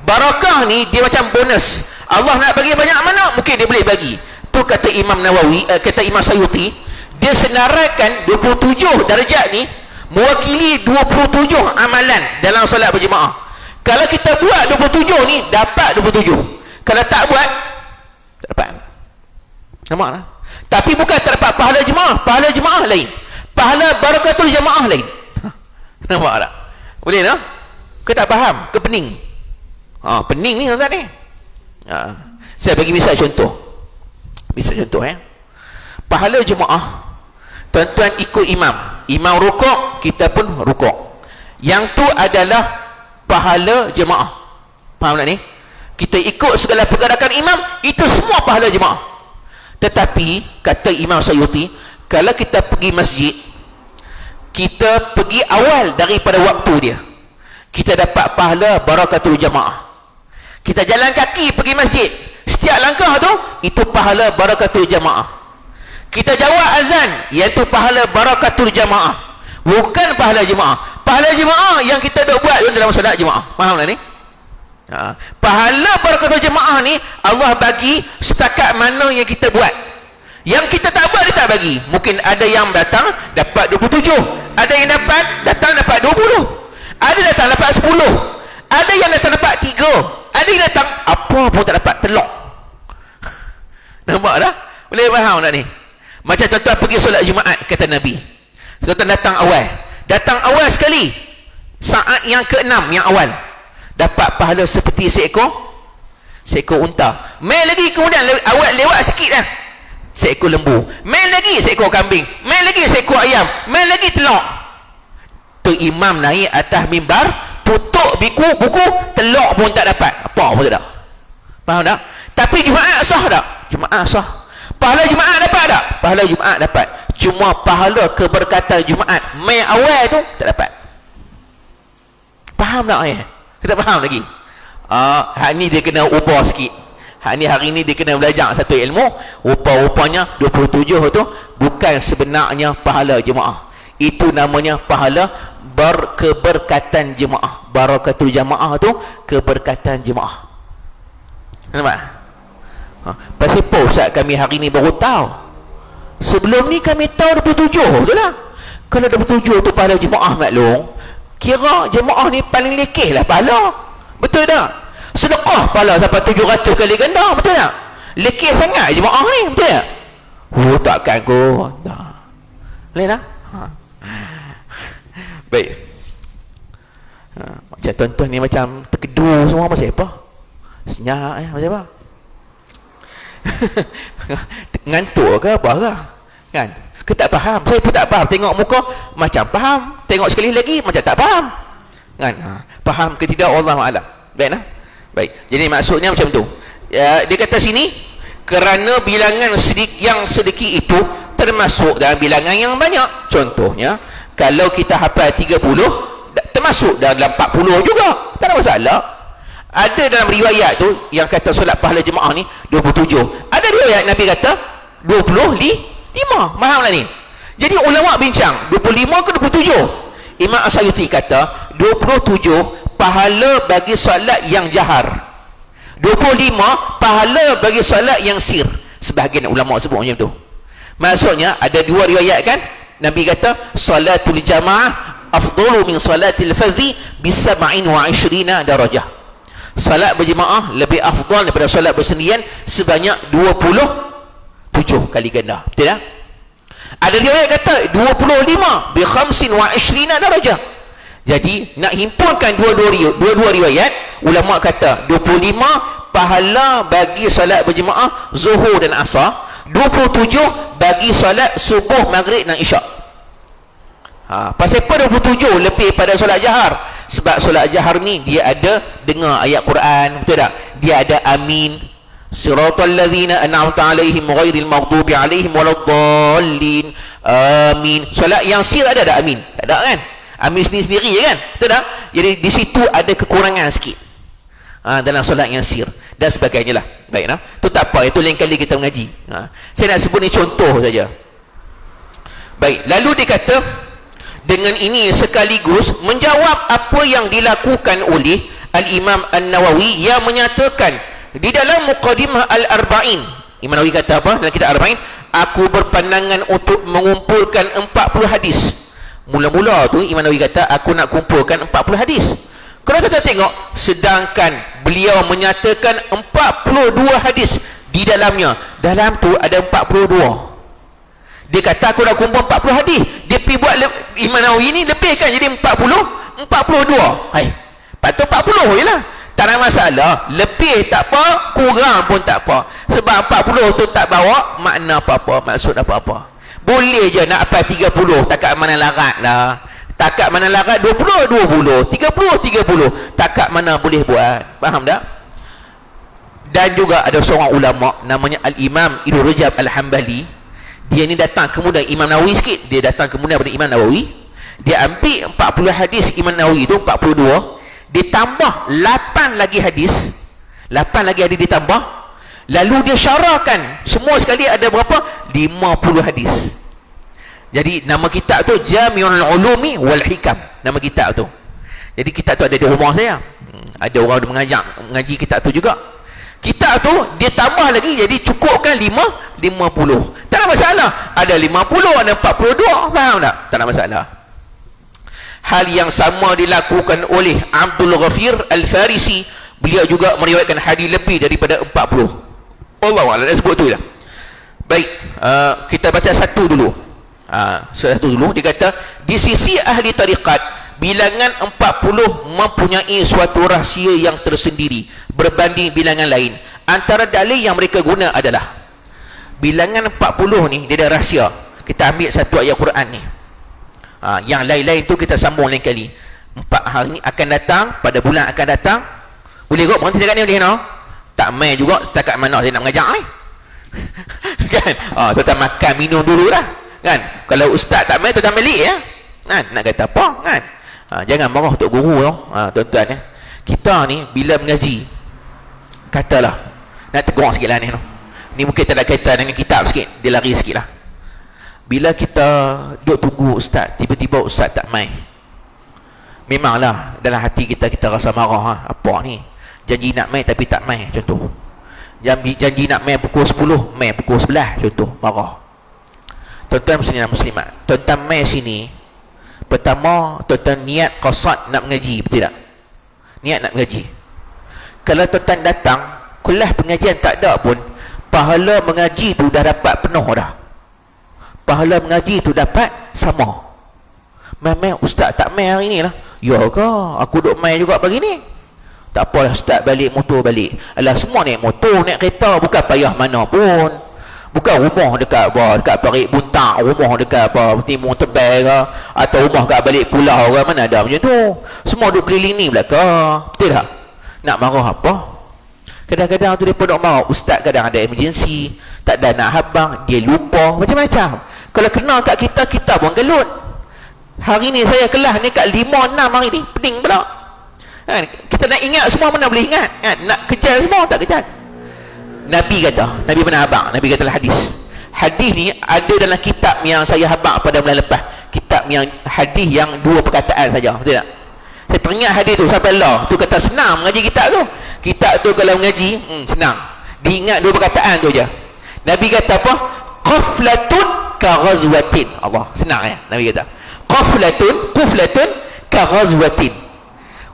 Barakah ni dia macam bonus. Allah nak bagi banyak mana, mungkin dia boleh bagi. Tu kata Imam Nawawi, kata Imam Sayuti, dia senaraikan 27 darjat ni mewakili 27 amalan dalam solat berjemaah. Kalau kita buat 27 ni, dapat 27. Kalau tak buat, tak dapat. Nampak tak? Tapi bukan tak dapat pahala jemaah. Pahala jemaah lain, pahala barakatul jemaah lain. Nampak tak? Boleh tak? Ke tak faham? Ke pening? Pening ni tuan-tuan ni. Saya bagi misal contoh. Misal contoh pahala jemaah, tuan-tuan ikut imam rukuk, kita pun rukuk. Yang tu adalah pahala jemaah. Faham tak ni? Kita ikut segala pergerakan imam, itu semua pahala jemaah. Tetapi kata Imam Sayuti, kalau kita pergi masjid, kita pergi awal daripada waktu dia, kita dapat pahala barakatul jamaah. Kita jalan kaki pergi masjid, setiap langkah tu itu pahala barakatul jamaah. Kita jawab azan, iaitu pahala barakatul jamaah, bukan pahala jemaah. Pahala jemaah yang kita dok buat dalam solat jemaah. Faham tak ni? Pahala barakatul jemaah ni Allah bagi setakat mana yang kita buat. Yang kita tak buat, dia tak bagi. Mungkin ada yang datang dapat 27, ada yang datang dapat 20, ada datang dapat 10, ada yang datang dapat 3, ada yang datang apa pun tak dapat, telok. Nampak tak? Boleh faham tak ni? Macam tuan-tuan pergi solat Jumaat, kata Nabi, tuan-tuan datang awal sekali, saat yang ke-6 yang awal, dapat pahala seperti seekor unta. Main lagi, kemudian awal lewat sikit dah, seekor lembu. Main lagi seekor kambing. Main lagi seekor ayam. Main lagi telok. Tu imam naik atas mimbar, tutup buku, telok pun tak dapat. Apa pun tak ada. Faham tak? Tapi Jumaat sah tak? Jumaat sah. Pahala Jumaat dapat tak? Pahala Jumaat dapat. Cuma pahala keberkatan Jumaat main awal tu tak dapat. Faham tak ya? Kita faham lagi? Hak ni dia kena ubah sikit. Hari ni dia kena belajar satu ilmu. Rupa-rupanya 27 tu bukan sebenarnya pahala jemaah. Itu namanya pahala keberkatan jemaah. Barakatul jemaah tu keberkatan jemaah. Nampak? Pasal apa Ustaz kami hari ni baru tahu? Sebelum ni kami tahu 27 tu lah. Kalau 27 tu pahala jemaah, maklum, kira jemaah ni paling lekeh lah pahala. Betul tak? Sedekah pahala sampai 700 kali ganda, betul tak? Lekeh sangat jemaah ni, betul tak? Takkan kot. Boleh tak? Baik. Macam tuan-tuan ni macam terkedu semua, pasal apa? Senyap macam apa? Ngantuk ke apa ke? Kan? Kita tak faham. Saya pun tak faham. Tengok muka macam faham, tengok sekali lagi macam tak faham. Kan? Faham ke tidak, Allah A'lam. Baik nah? Baik. Jadi maksudnya macam tu. Dia kata sini, kerana bilangan yang sedikit itu termasuk dalam bilangan yang banyak. Contohnya, kalau kita hafal 30, termasuk dalam 40 juga. Tak ada masalah. Ada dalam riwayat tu yang kata solat pahala jemaah ni 27. Ada riwayat Nabi kata 25. Faham tak ni? Jadi ulama bincang 25 ke 27. Imam Asy'ari kata 27 pahala bagi solat yang jahar, 25 pahala bagi solat yang sir. Sebahagian ulama sebut macam tu. Maksudnya ada dua riwayat kan, Nabi kata salatul jamaah afdalu min salatil fardhi bi 27 darajah. Salat berjemaah lebih afdal daripada salat bersendirian sebanyak 27 kali ganda. Betul tak? Ada riwayat kata 25 bi 25 darajah. Jadi nak himpunkan dua-dua riwayat, ulama kata 25 pahala bagi salat berjemaah zuhur dan asar, 27 bagi salat subuh, maghrib dan isyak. Pasal apa 27 lebih pada solat jahar? Sebab solat jahar ni dia ada dengar ayat Quran, betul tak? Dia ada amin, siratal ladzina an'amta alaihim ghairil maghdubi alaihim waladdallin, amin. Solat yang sir ada tak amin? Tak ada kan? Amin sendiri-sendiri je kan? Betul tak? Jadi di situ ada kekurangan sikit dalam solat yang sir dan sebagainya lah. Baik nah? Itu tak apa, itu lain kali kita mengaji. Saya nak sebut ni contoh saja. Baik, lalu dia kata dengan ini sekaligus menjawab apa yang dilakukan oleh Al-Imam An-Nawawi yang menyatakan di dalam Muqaddimah Al-Arba'in. Imam Nawawi kata apa dalam kitab Arba'in? Aku berpandangan untuk mengumpulkan 40 hadis. Mula-mula tu Imam Nawawi kata aku nak kumpulkan 40 hadis. Kalau kita tengok, sedangkan beliau menyatakan 42 hadis di dalamnya, dalam tu ada 42. Dia kata aku dah kumpul 40 hadis. Dia pergi buat Imam Nawawi ni lebihkan jadi 42. Hai, patut 40 je lah. Tak ada masalah. Lebih tak apa, kurang pun tak apa. Sebab 40 tu tak bawa makna apa-apa, maksud apa-apa. Boleh je nak apa 30, takat mana larat lah. Takat mana larat 20, 20, 30, 30. Takat mana boleh buat. Faham tak? Dan juga ada seorang ulama namanya Al-Imam Ibn Rajab Al-Hambali. Dia ni datang kemudian Imam Nawawi sikit. Dia datang kemudian pada Imam Nawawi. Dia ambil 40 hadis Imam Nawawi tu 42. Ditambah 8 lagi hadis. 8 lagi hadis ditambah. Lalu dia syarahkan. Semua sekali ada berapa? 50 hadis. Jadi nama kitab tu Jami'ul Ulumi wal Hikam. Nama kitab tu. Jadi kitab tu ada di rumah saya. Ada orang mengaji kitab tu juga. Kitab tu dia tambah lagi, jadi cukupkan 50. Tak ada masalah. Ada 50, ada 42. Faham tak? Tak ada masalah. Hal yang sama dilakukan oleh Abdul Ghafir Al-Farisi. Beliau juga meriwayatkan hadis lebih daripada 40. Allah dah sebut tu lah. Baik, kita baca satu dulu. Satu dulu. Dia kata, di sisi ahli tariqat, bilangan 40 mempunyai suatu rahsia yang tersendiri berbanding bilangan lain. Antara dalil yang mereka guna adalah bilangan 40 ni dia ada rahsia. Kita ambil satu ayat Quran ni. Yang lain-lain tu kita sambung lain kali. 4 hari ni akan datang, pada bulan akan datang. Boleh kot berhenti dekat ni boleh no? Tak main juga setakat mana saya nak mengajak kan? Tuan-tuan makan minum dulu lah kan? Kalau ustaz tak main, tuan-tuan balik ya kan? Nak kata apa kan? Jangan marah untuk guru tau. Tuan-tuan kita ni bila mengaji, katalah nak tegur sikit lah ni no? Ni mungkin tak ada kaitan dengan kitab sikit, dia lari sikit lah. Bila kita duduk tunggu ustaz, tiba-tiba ustaz tak main, memanglah dalam hati kita rasa marah. Apa ni, janji nak main tapi tak main, contoh. Janji nak main pukul 10, main pukul 11, contoh. Marah. Tuan-tuan muslimin dan muslimat, tuan-tuan main sini, pertama tuan-tuan niat qasad nak mengaji, betul tak? Niat nak mengaji. Kalau tuan-tuan datang kelas pengajian tak ada pun, pahala mengaji tu dah dapat penuh dah. Pahala mengaji tu dapat sama. Main-main ustaz tak main hari ni lah. Ya ke? Aku duk main juga pagi ni. Tak apalah ustaz, balik motor balik. Alah, semua naik motor, naik kereta, bukan payah mana pun. Bukan rumah dekat apa, dekat Parit Buntak, rumah dekat apa Timur Tebal ke, atau rumah kat balik pulau ke, mana ada macam tu. Semua duk keliling ni belakang. Betul tak? Nak marah apa? Kadang-kadang tu dia pun nak marah. Ustaz kadang ada emergency, tak ada nak habang, dia lupa, macam-macam. Kalau kena kat kita, kita pun gelut. Hari ni saya kelas ni kat 5-6 hari ni, pening pula kan? Kita nak ingat semua, mana boleh ingat kan? Nak kejar semua, tak kejar. Nabi kata, Nabi pernah habang, Nabi kata hadis. Hadis ni ada dalam kitab yang saya habang pada bulan lepas. Kitab yang hadis yang 2 perkataan saja, betul tak? Saya teringat hadis tu sampai Allah. Tu kata senang mengaji kitab tu. Kitab tu kalau mengaji senang. Diingat 2 perkataan tu je. Nabi kata apa? Qaflatun ka ghazwatin. Allah, senang ya. Nabi kata qaflatun ka ghazwatin.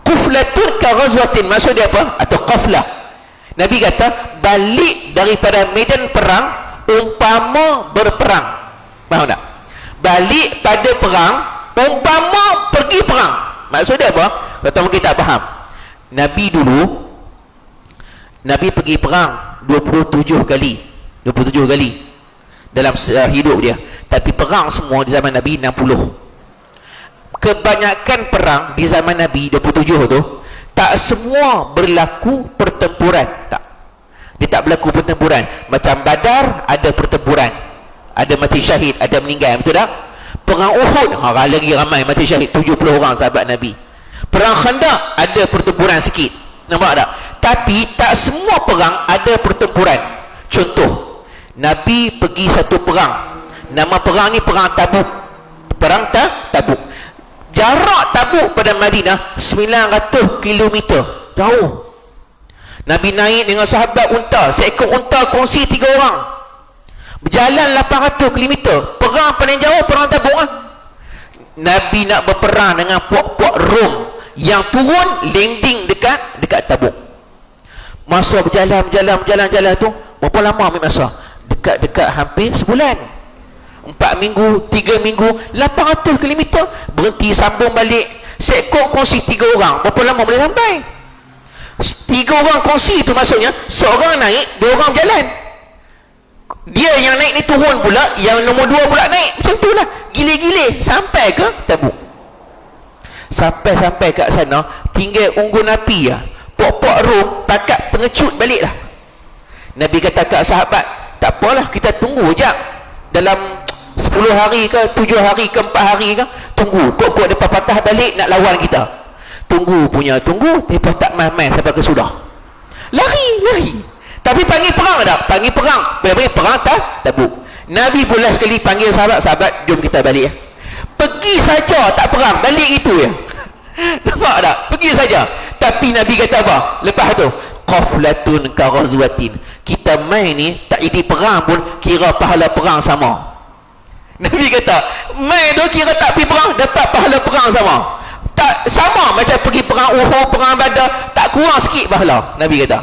Qaflatun ka ghazwatin maksud dia apa? Atau qaflah. Nabi kata balik daripada medan perang umpama berperang. Faham tak? Balik pada perang umpama pergi perang. Maksud dia apa? Kata mungkin tak faham. Nabi dulu, Nabi pergi perang 27 kali dalam hidup dia. Tapi perang semua di zaman Nabi 60. Kebanyakan perang di zaman Nabi 27 tu tak semua berlaku pertempuran. Tak. Dia tak berlaku pertempuran. Macam Badar ada pertempuran, ada mati syahid, ada meninggal, betul tak? Perang Uhud lagi ramai mati syahid, 70 orang sahabat Nabi. Perang Khandaq ada pertempuran sikit, nampak tak? Tapi tak semua perang ada pertempuran. Contoh, Nabi pergi satu perang, nama perang ni perang Tabuk. Perang Tabuk. Jarak Tabuk pada Madinah 900 km, jauh. Nabi naik dengan sahabat unta, seekor unta kongsi 3 orang, berjalan 800 km. Perang paling jauh perang Tabuk lah. Nabi nak berperang dengan puak-puak Rom yang turun landing dekat Tabuk. Masa berjalan tu berapa lama ambil masa? Dekat hampir sebulan, 4 minggu, 3 minggu, 800 km. Berhenti sambung balik. Seekor kongsi 3 orang, berapa lama boleh sampai? 3 orang kongsi tu maksudnya seorang naik, 2 orang berjalan. Dia yang naik ni turun pula, yang nombor 2 pula naik. Macam tu lah, gile-gile sampai ke Tabuk. Sampai kat sana tinggal unggun api lah. Pok-pok Rom takat pengecut balik lah. Nabi kata kat sahabat, tak apalah, kita tunggu jap. Dalam 10 hari ke 7 hari ke 4 hari ke, tunggu kok depa patah balik nak lawan kita. Tunggu, depa tak main-main sampai ke sudah. Lari. Tapi panggil perang tak? Panggil perang. Panggil perang Tabuk. Nabi pula sekali panggil sahabat, jom kita balik ya. Pergi saja, tak perang, balik itu ya. Nampak tak? Pergi saja. Tapi Nabi kata apa lepas tu? Qaflatun ka ghazwatin. Kita main ni tak jadi perang pun kira pahala perang sama. Nabi kata main tu kira tak pergi perang dapat pahala perang sama. Tak sama macam pergi perang Uhud, perang Badar, tak kurang sikit pahala. Nabi kata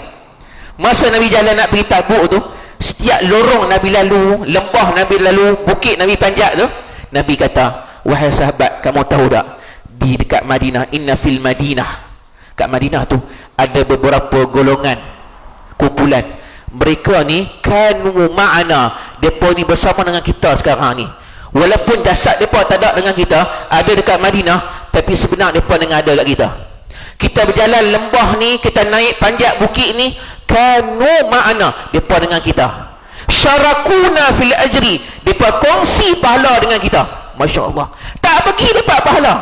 masa Nabi jalan nak pergi Tabuk tu, setiap lorong Nabi lalu, lembah Nabi lalu, bukit Nabi panjat tu, Nabi kata, wahai sahabat, kamu tahu tak, di dekat Madinah, inna fil Madinah, kat Madinah tu ada beberapa golongan, kumpulan, mereka ni kanu ma'ana, mereka ni bersama dengan kita sekarang ni, walaupun jasad mereka tak ada dengan kita, ada dekat Madinah, tapi sebenarnya mereka dengan ada kat kita. Kita berjalan lembah ni, kita naik panjat bukit ni, kanu ma'ana, mereka dengan kita. Syarakuna fil ajri, mereka kongsi pahala dengan kita. Masya Allah, tak pergi dapat pahala.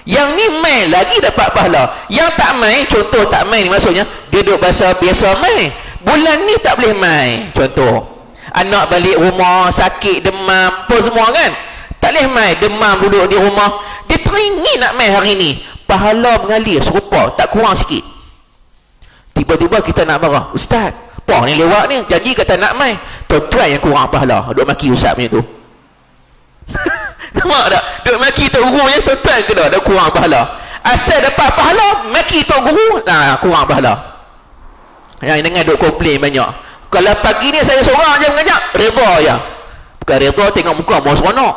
Yang ni main lagi dapat pahala. Yang tak main, contoh tak main ni maksudnya dia duduk biasa main. Bulan ni tak boleh main. Contoh anak balik rumah sakit, demam, apa semua kan, tak boleh main, demam duduk di rumah. Dia teringin nak main hari ni, pahala mengalir serupa, tak kurang sikit. Tiba-tiba kita nak marah, ustaz, apa ni lewat ni, janji kata nak main, tuan-tuan yang kurang pahala, duduk maki ustaz punya tu. Nampak tak? Duk maki tok guru yang tuan-tuan ke dah kurang pahala. Asal dapat pahala, maki tok guru, nah kurang pahala. Yang dengar duk komplain banyak. Kalau pagi ni saya seorang je mengajak, redha je. Bukan redha tengok muka mau seronok.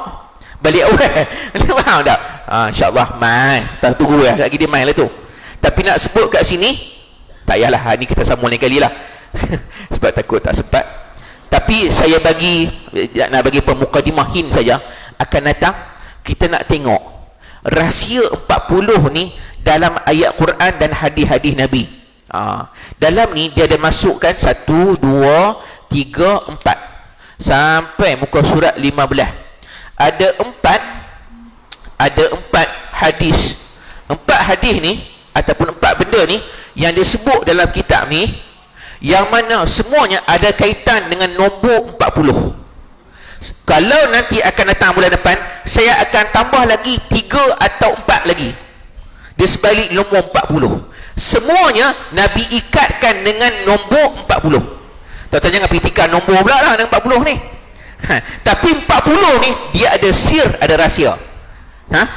Balik awal. Faham tak? InsyaAllah main. Tak tunggu ya, lagi dia main lah tu. Tapi nak sebut kat sini, tak payahlah, hari ni kita sambung lain kali lah. Sebab takut tak sempat. Tapi saya nak bagi pemukadimah hint saja. Akan datang kita nak tengok rahsia 40 ni dalam ayat Quran dan hadis-hadis Nabi. Dalam ni dia ada masukkan 1, 2, 3, 4 sampai muka surat 15. Ada 4 hadis. 4 hadis ni ataupun 4 benda ni yang disebut dalam kitab ni, yang mana semuanya ada kaitan dengan nombor 40. Kalau nanti akan datang bulan depan, saya akan tambah lagi 3 atau 4 lagi di sebalik nombor 40. Semuanya Nabi ikatkan dengan nombor 40. Tuan-tuan jangan petikan nombor pula lah dengan 40 ni. Tapi 40 ni dia ada sir, ada rahsia.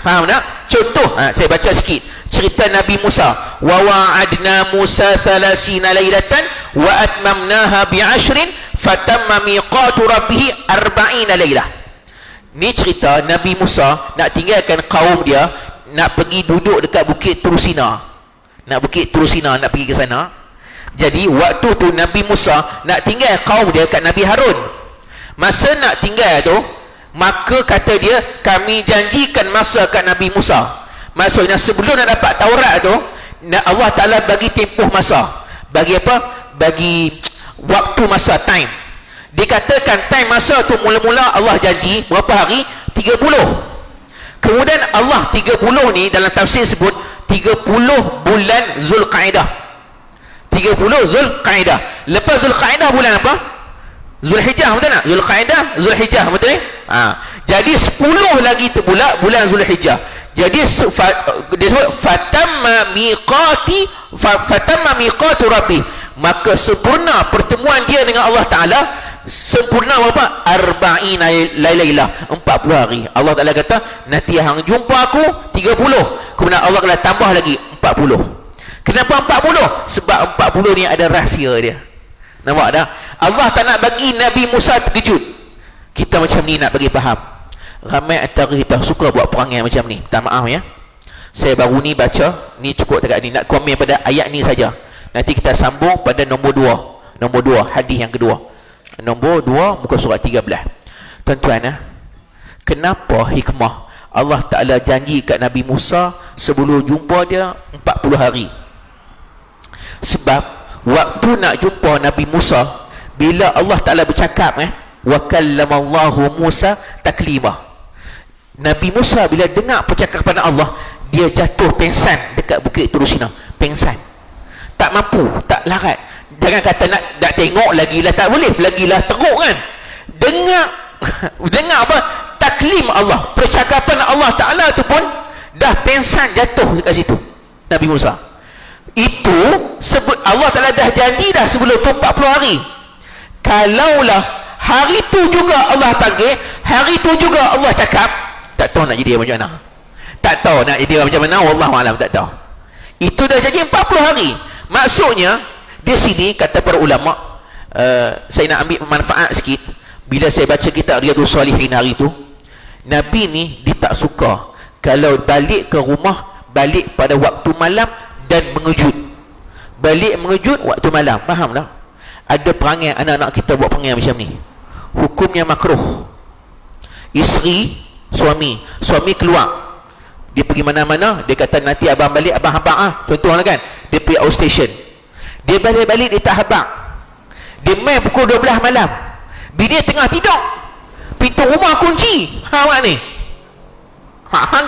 Faham tak? Contoh, saya baca sikit cerita Nabi Musa. Wa wa'adna Musa 30 lailatan wa atmamnaha bi'ashrin fatamma miqatu rabbih 40 lailah. Ni cerita Nabi Musa nak tinggalkan kaum dia, nak pergi duduk dekat Bukit Turusina. Nak pergi ke sana. Jadi waktu tu Nabi Musa nak tinggal kaum dia kat Nabi Harun. Masa nak tinggal tu, maka kata dia, kami janjikan masa kat Nabi Musa. Maksudnya sebelum nak dapat Taurat tu, Allah Ta'ala bagi tempoh masa. Bagi apa? Bagi waktu masa, time. Dikatakan time masa tu mula-mula Allah janji berapa hari? 30. Kemudian Allah 30 ni dalam tafsir sebut 30 bulan Zulqaidah. 30 Zulqaidah. Lepas Zulqaidah bulan apa? Zulhijjah, betul tak? Zulqaidah, Zulhijjah, betul? Jadi 10 lagi tu pula bulan Zulhijjah. Jadi disebut fatamma miqatu rabbi, maka sempurna pertemuan dia dengan Allah Ta'ala. Sempurna berapa? 40 lailah, 40 hari. Allah Ta'ala kata nanti hang jumpa aku 30, kemudian Allah kena tambah lagi 40. Kenapa 40? Sebab 40 ni ada rahsia dia. Nampak tak? Allah tak nak bagi Nabi Musa terkejut. Kita macam ni nak bagi faham. Ramai antara kita suka buat perangai macam ni. Minta maaf ya, saya baru ni baca ni, cukup dekat ni, nak komen pada ayat ni saja. Nanti kita sambung pada nombor 2. Nombor 2, hadis yang kedua. Nombor 2, muka surat 13. Tuan-tuan, kenapa hikmah Allah Ta'ala janji kat Nabi Musa sebelum jumpa dia 40 hari? Sebab waktu nak jumpa Nabi Musa, bila Allah Ta'ala bercakap, wa kallamallahu Musa taklima, Nabi Musa bila dengar percakapan Allah, dia jatuh pengsan dekat Bukit Turusina. Pengsan, tak mampu, tak larat. Jangan kata nak tengok lagilah, tak boleh, lagilah teruk kan. Dengar apa? Taklim Allah, percakapan Allah Ta'ala tu pun dah pengsan, jatuh dekat situ Nabi Musa. Itu Allah Ta'ala dah janji dah sebelum tu 40 hari. Kalaulah hari tu juga Allah panggil, hari tu juga Allah cakap, tak tahu nak jadi macam mana. Tak tahu nak jadi macam mana, wallahualam, tak tahu. Itu dah jadi 40 hari. Maksudnya di sini kata para ulama, saya nak ambil manfaat sikit. Bila saya baca kitab Riyadhus Shalihin hari tu, Nabi ni dia tak suka kalau balik ke rumah, balik pada waktu malam dan mengejut. Balik mengejut waktu malam, faham tak? Ada perangai anak-anak kita buat perangai macam ni, hukumnya makruh. Isteri, suami keluar, dia pergi mana-mana, dia kata nanti abang balik, abang habaq contohnya kan, dia pergi outstation, dia balik dia tak habaq, dia main pukul 12 malam, bini tengah tidur, pintu rumah kunci, awak ni hang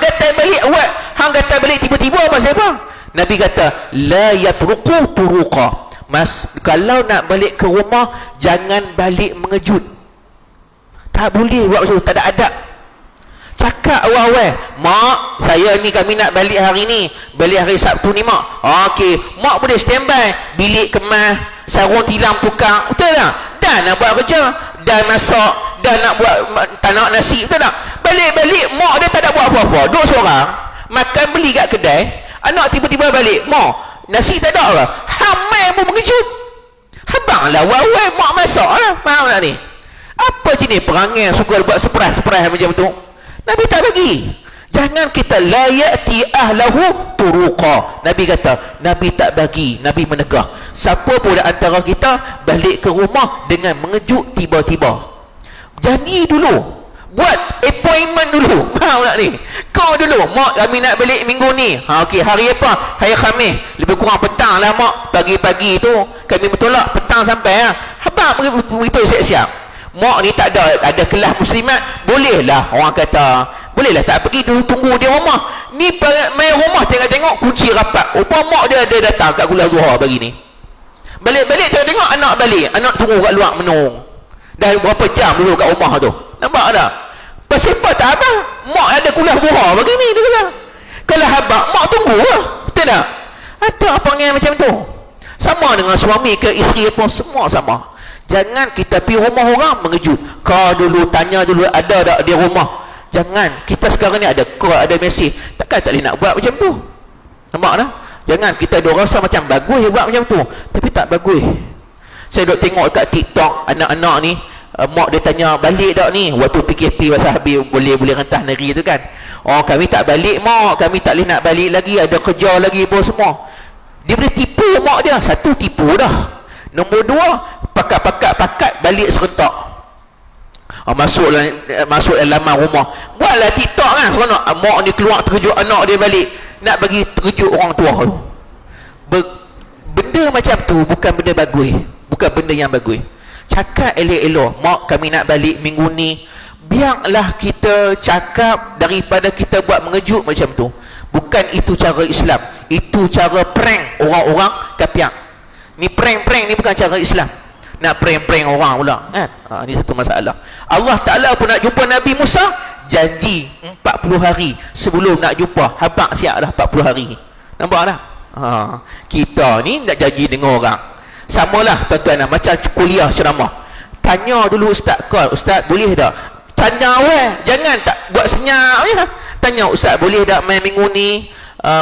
kata balik tiba-tiba apa siapa? Nabi kata la yatruqu turuqa, kalau nak balik ke rumah jangan balik mengejut. Tak boleh buat macam tu, tak ada adab. Cakap awal-awal, mak, saya ni kami nak balik hari ni, balik hari Sabtu ni mak. Okey, mak boleh standby, bilik kemas, sarung tilam tukar, betul tak? Dah nak buat kerja, dah masak, dah nak buat tanak nasi, betul tak? Balik-balik mak dia tak ada buat apa-apa, duduk seorang makan beli kat kedai. Anak tiba-tiba balik, mak, nasi tak ada lah, hamai pun mengejut. Habang lah awal-awal mak masak lah, faham tak ni? Apa jenis perangai suka buat surprise macam tu? Nabi tak bagi. Jangan kita la ya'ti ahlahu turuqa. Nabi kata, Nabi tak bagi, Nabi menegah. Siapa pun antara kita balik ke rumah dengan mengejut tiba-tiba, janji dulu, buat appointment dulu, faham tak ni? Kau dulu, mak kami nak balik minggu ni. Okey, hari apa? Hari Khamis, lebih kurang petang lah mak. Pagi-pagi tu kami bertolak, petang sampai lah. Habang begitu siap-siap. Mak ni tak ada kelas muslimat, bolehlah orang kata, bolehlah tak pergi dulu, tunggu dia rumah ni, main rumah tengok-tengok kunci rapat. Mak dia datang kat kuliah Zuhar pagi ni, balik-balik tengok anak balik, anak tunggu kat luar menung dah berapa jam dulu kat rumah tu, nampak tak? Pasal apa tak abang, mak ada kuliah Zuhar pagi ni, dia kata kalau habang mak tunggu lah, betul tak? Ada apa macam tu? Sama dengan suami ke isteri pun, semua sama. Jangan kita pergi rumah orang mengejut. Kau dulu tanya dulu ada tak di rumah. Jangan. Kita sekarang ni ada call, ada mesej, takkan tak boleh nak buat macam tu, nampak tak? Jangan kita duk rasa macam bagus buat macam tu, tapi tak bagus. Saya duk tengok kat TikTok anak-anak ni, mak dia tanya balik tak ni waktu PKP, pasal habis boleh rentas negeri tu kan. Oh, kami tak balik mak, kami tak boleh nak balik lagi, ada kerja lagi pun semua. Dia boleh tipu mak dia. Satu, tipu dah. Nombor 2, pakat balik serentak. Masuk dalam laman rumah, buatlah TikTok kan, seronok. Mak ni keluar terkejut anak dia balik, nak bagi terkejut orang tua tu. Benda macam tu bukan benda bagus, bukan benda yang bagus. Cakap elok-elok, mak kami nak balik minggu ni, biarlah kita cakap daripada kita buat mengejut macam tu. Bukan itu cara Islam, itu cara prank orang-orang kapiak. Ni prank ni bukan cara Islam. Nak prank orang pula kan. Ni satu masalah. Allah Ta'ala pun nak jumpa Nabi Musa, janji 40 hari sebelum nak jumpa, habaq siap dah 40 hari. Nampak tak? Kita ni nak janji dengan orang, samalah tuan-tuan, macam kuliah ceramah. Tanya dulu ustaz call, ustaz boleh tak? Tanya jangan tak buat senyap je. Tanya ustaz boleh tak main minggu ni,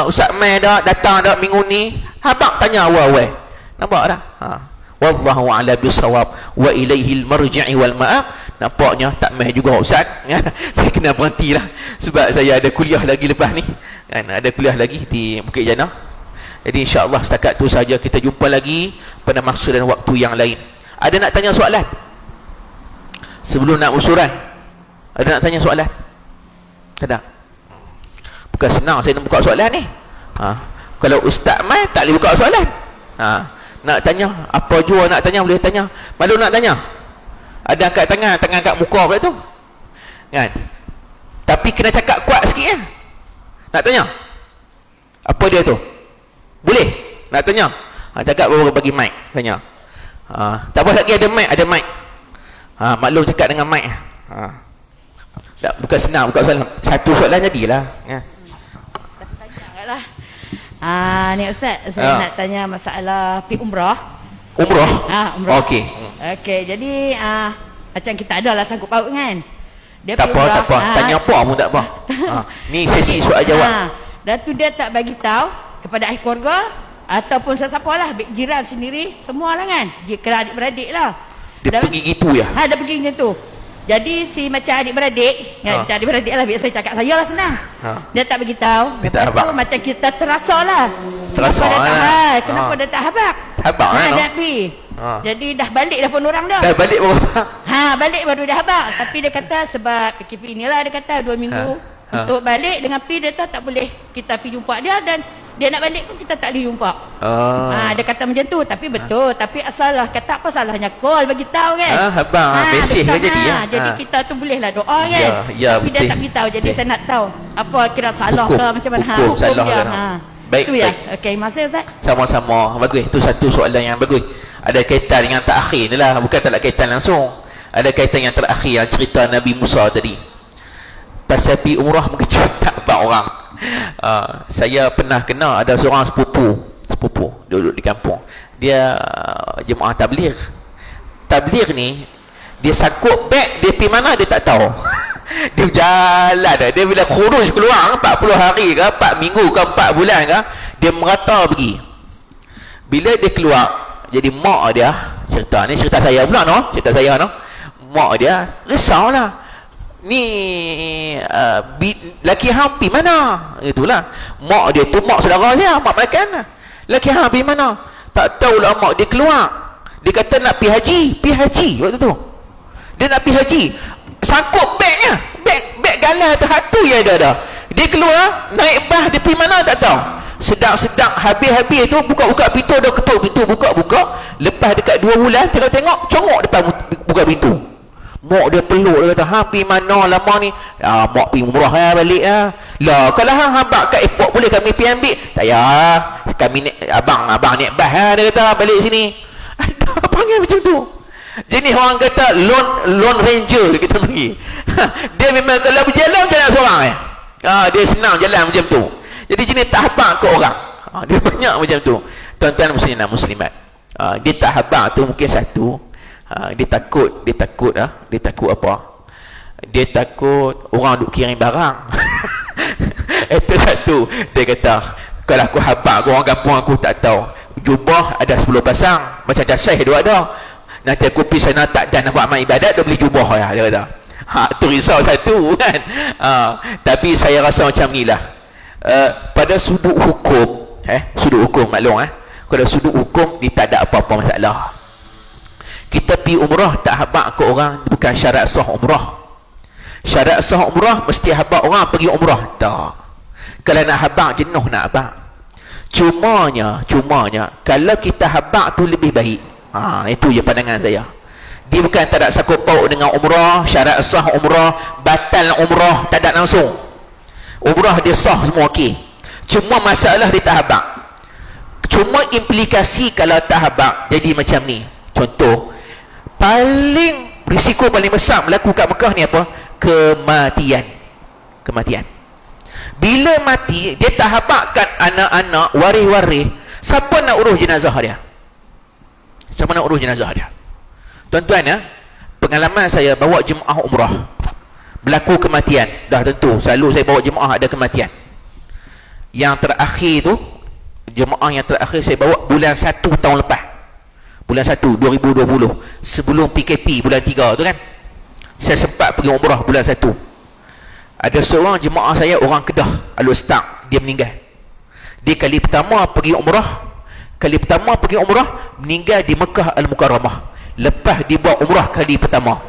ustaz main tak, datang tak minggu ni, habaq tanya awal. Nampak tak? Wallahu a'lam bisawab wa ilaihil marji'i wal ma'ab. Nampaknya tak meh juga ustaz. Saya kena berhentilah sebab saya ada kuliah lagi lepas ni kan, ada kuliah lagi di Bukit Jana. Jadi insya-Allah setakat tu saja, kita jumpa lagi pada masa dan waktu yang lain. Ada nak tanya soalan? Sebelum nak usuran, ada nak tanya soalan? Tak ada? Bukan senang saya nak buka soalan ni. Kalau Ustaz Mai tak boleh buka soalan. Nak tanya apa jua nak tanya boleh tanya. Malu nak tanya? Ada angkat tangan angkat muka pula tu. Kan? Tapi kena cakap kuat sikit ya. Nak tanya? Apa dia tu? Boleh? Nak tanya? Cakap baru bagi mic tanya. Tak apa lagi ada mic. Maklum cakap dengan mic. Tak, bukan senang buka soalan. Satu soalan jadilah. Ya. Ni Ustaz, saya nak tanya masalah pergi umrah. Umrah? Umrah. Okey. Okey, jadi macam kita adalah sanggup paut kan. Dia Tak pergi apa. Tanya apa pun tak apa. Ni sesi soal jawab. Dan tu dia tak bagi tahu kepada ahli keluarga ataupun sesiapa lah, jiran sendiri, semualah kan. Kena adik-beradik lah. Dia pergi gitu ya? Dia pergi macam tu. Jadi si macam adik-beradik, macam adik-beradik lah, biasa cakap saya lah senang. Dia tak bagi tahu. Dia tak habaq. Macam kita terasa lah. Terasa lah. Kenapa dia tak habaq? Habaq lah. Dia pergi. Jadi dah balik dah pun orang dah. Dah balik baru habaq. Balik baru dah habaq. Tapi dia kata sebab PKP inilah, dia kata 2 minggu untuk balik dengan pi dia tak boleh kita pergi jumpa dia, dan dia nak balik pun kita tak boleh jumpa. Dia kata macam tu. Tapi betul. Tapi asalah kata apa salahnya call bagi tahu kan. Mesej ke jadi ya. Jadi kita tu bolehlah doa kan. Tapi betul. dia tak beritahu. Jadi saya nak tahu apa kira salah Hukum. ke macam mana. Hukum salah dia. Baik, Itu ya. baik. Okey, masa Ustaz. Sama-sama. Bagus. Itu satu soalan yang bagus. Ada kaitan dengan terakhir ni lah. Bukan tak ada kaitan langsung. Ada kaitan yang terakhir, yang cerita Nabi Musa tadi. Pasal pergi umrah mengejut tak 4 orang. Saya pernah kena ada seorang sepupu duduk di kampung. Dia jemaah tabligh. Tabligh ni dia sakut beg, dia pergi mana dia tak tahu. Dia berjalan dah. Dia bila khuruj keluar 40 hari ke 4 minggu ke 4 bulan ke, dia merata pergi. Bila dia keluar, jadi mak dia cerita ni, cerita saya pula no, cerita saya no. Mak dia risaulah. Ni laki hang pergi mana? Itulah. Mak dia tu mak saudara dia, mak makan. Laki hang pergi mana? Tak tahulah mak dia keluar. Dia kata nak pergi haji waktu tu. Dia nak pergi haji. Sangkut bagnya. Beg galah tu hatu je ada. Dia keluar, naik bas, dia pergi mana tak tahu. Sedang habis-habis tu buka pintu, dah ketuk pintu, buka. Lepas dekat 2 bulan tengok congok depan buka pintu. Mak dia peluk, dia kata, pergi mana lama ni? Mak pergi umrah balik lah. Kalau hang habaq kat airport boleh kami pergi ambil? Tak payah. Kami abang naik bas dia kata balik sini. Ada panggil macam tu. Jenis orang kata lone ranger kita pergi. Dia memang kalau berjalan seorang dia senang jalan macam tu. Jadi jenis tak habaq ke orang. Dia banyak macam tu. Tuan-tuan muslimin dan muslimat. Dia tak habaq tu mungkin satu. Dia takut apa? Dia takut orang duk kirim barang. Itu satu. Dia kata, kalau aku habaq orang kampung aku tak tahu. Jubah ada 10 pasang, macam jasih dia ada. Nanti aku pergi sana tak dan nak buat amal ibadat, dia beli jubah ya, dia kata. Tu risau satu kan. Tapi saya rasa macam ni lah. Pada sudut hukum, sudut hukum maklum pada sudut hukum ni tak ada apa-apa masalah. Kita pergi umrah tak habaq ke orang bukan syarat sah umrah. Syarat sah umrah mesti habaq orang pergi umrah. Tak. Kalau nak habaq jenuh nak habaq. Cumanya kalau kita habaq tu lebih baik. Itu je pandangan saya. Dia bukan tak ada sangkut paut dengan umrah, syarat sah umrah, batal umrah, tak ada langsung. Umrah dia sah semua okey. Cuma masalah dia tak habaq. Cuma implikasi kalau tak habaq jadi macam ni. Contoh, risiko paling besar berlaku kat Mekah ni apa? Kematian. Bila mati, dia tak habaqkan anak-anak, waris-waris. Siapa nak urus jenazah dia? Tuan-tuan pengalaman saya bawa jemaah umrah, berlaku kematian. Dah tentu selalu saya bawa jemaah ada kematian. Yang terakhir tu, jemaah yang terakhir saya bawa bulan 1 tahun lepas. Bulan 1 2020, sebelum PKP bulan 3 tu kan. Saya sempat pergi umrah bulan 1. Ada seorang jemaah saya orang Kedah, Al-Ustaq, dia meninggal. Dia kali pertama pergi umrah, meninggal di Mekah Al-Mukarramah. Lepas dia buat umrah kali pertama.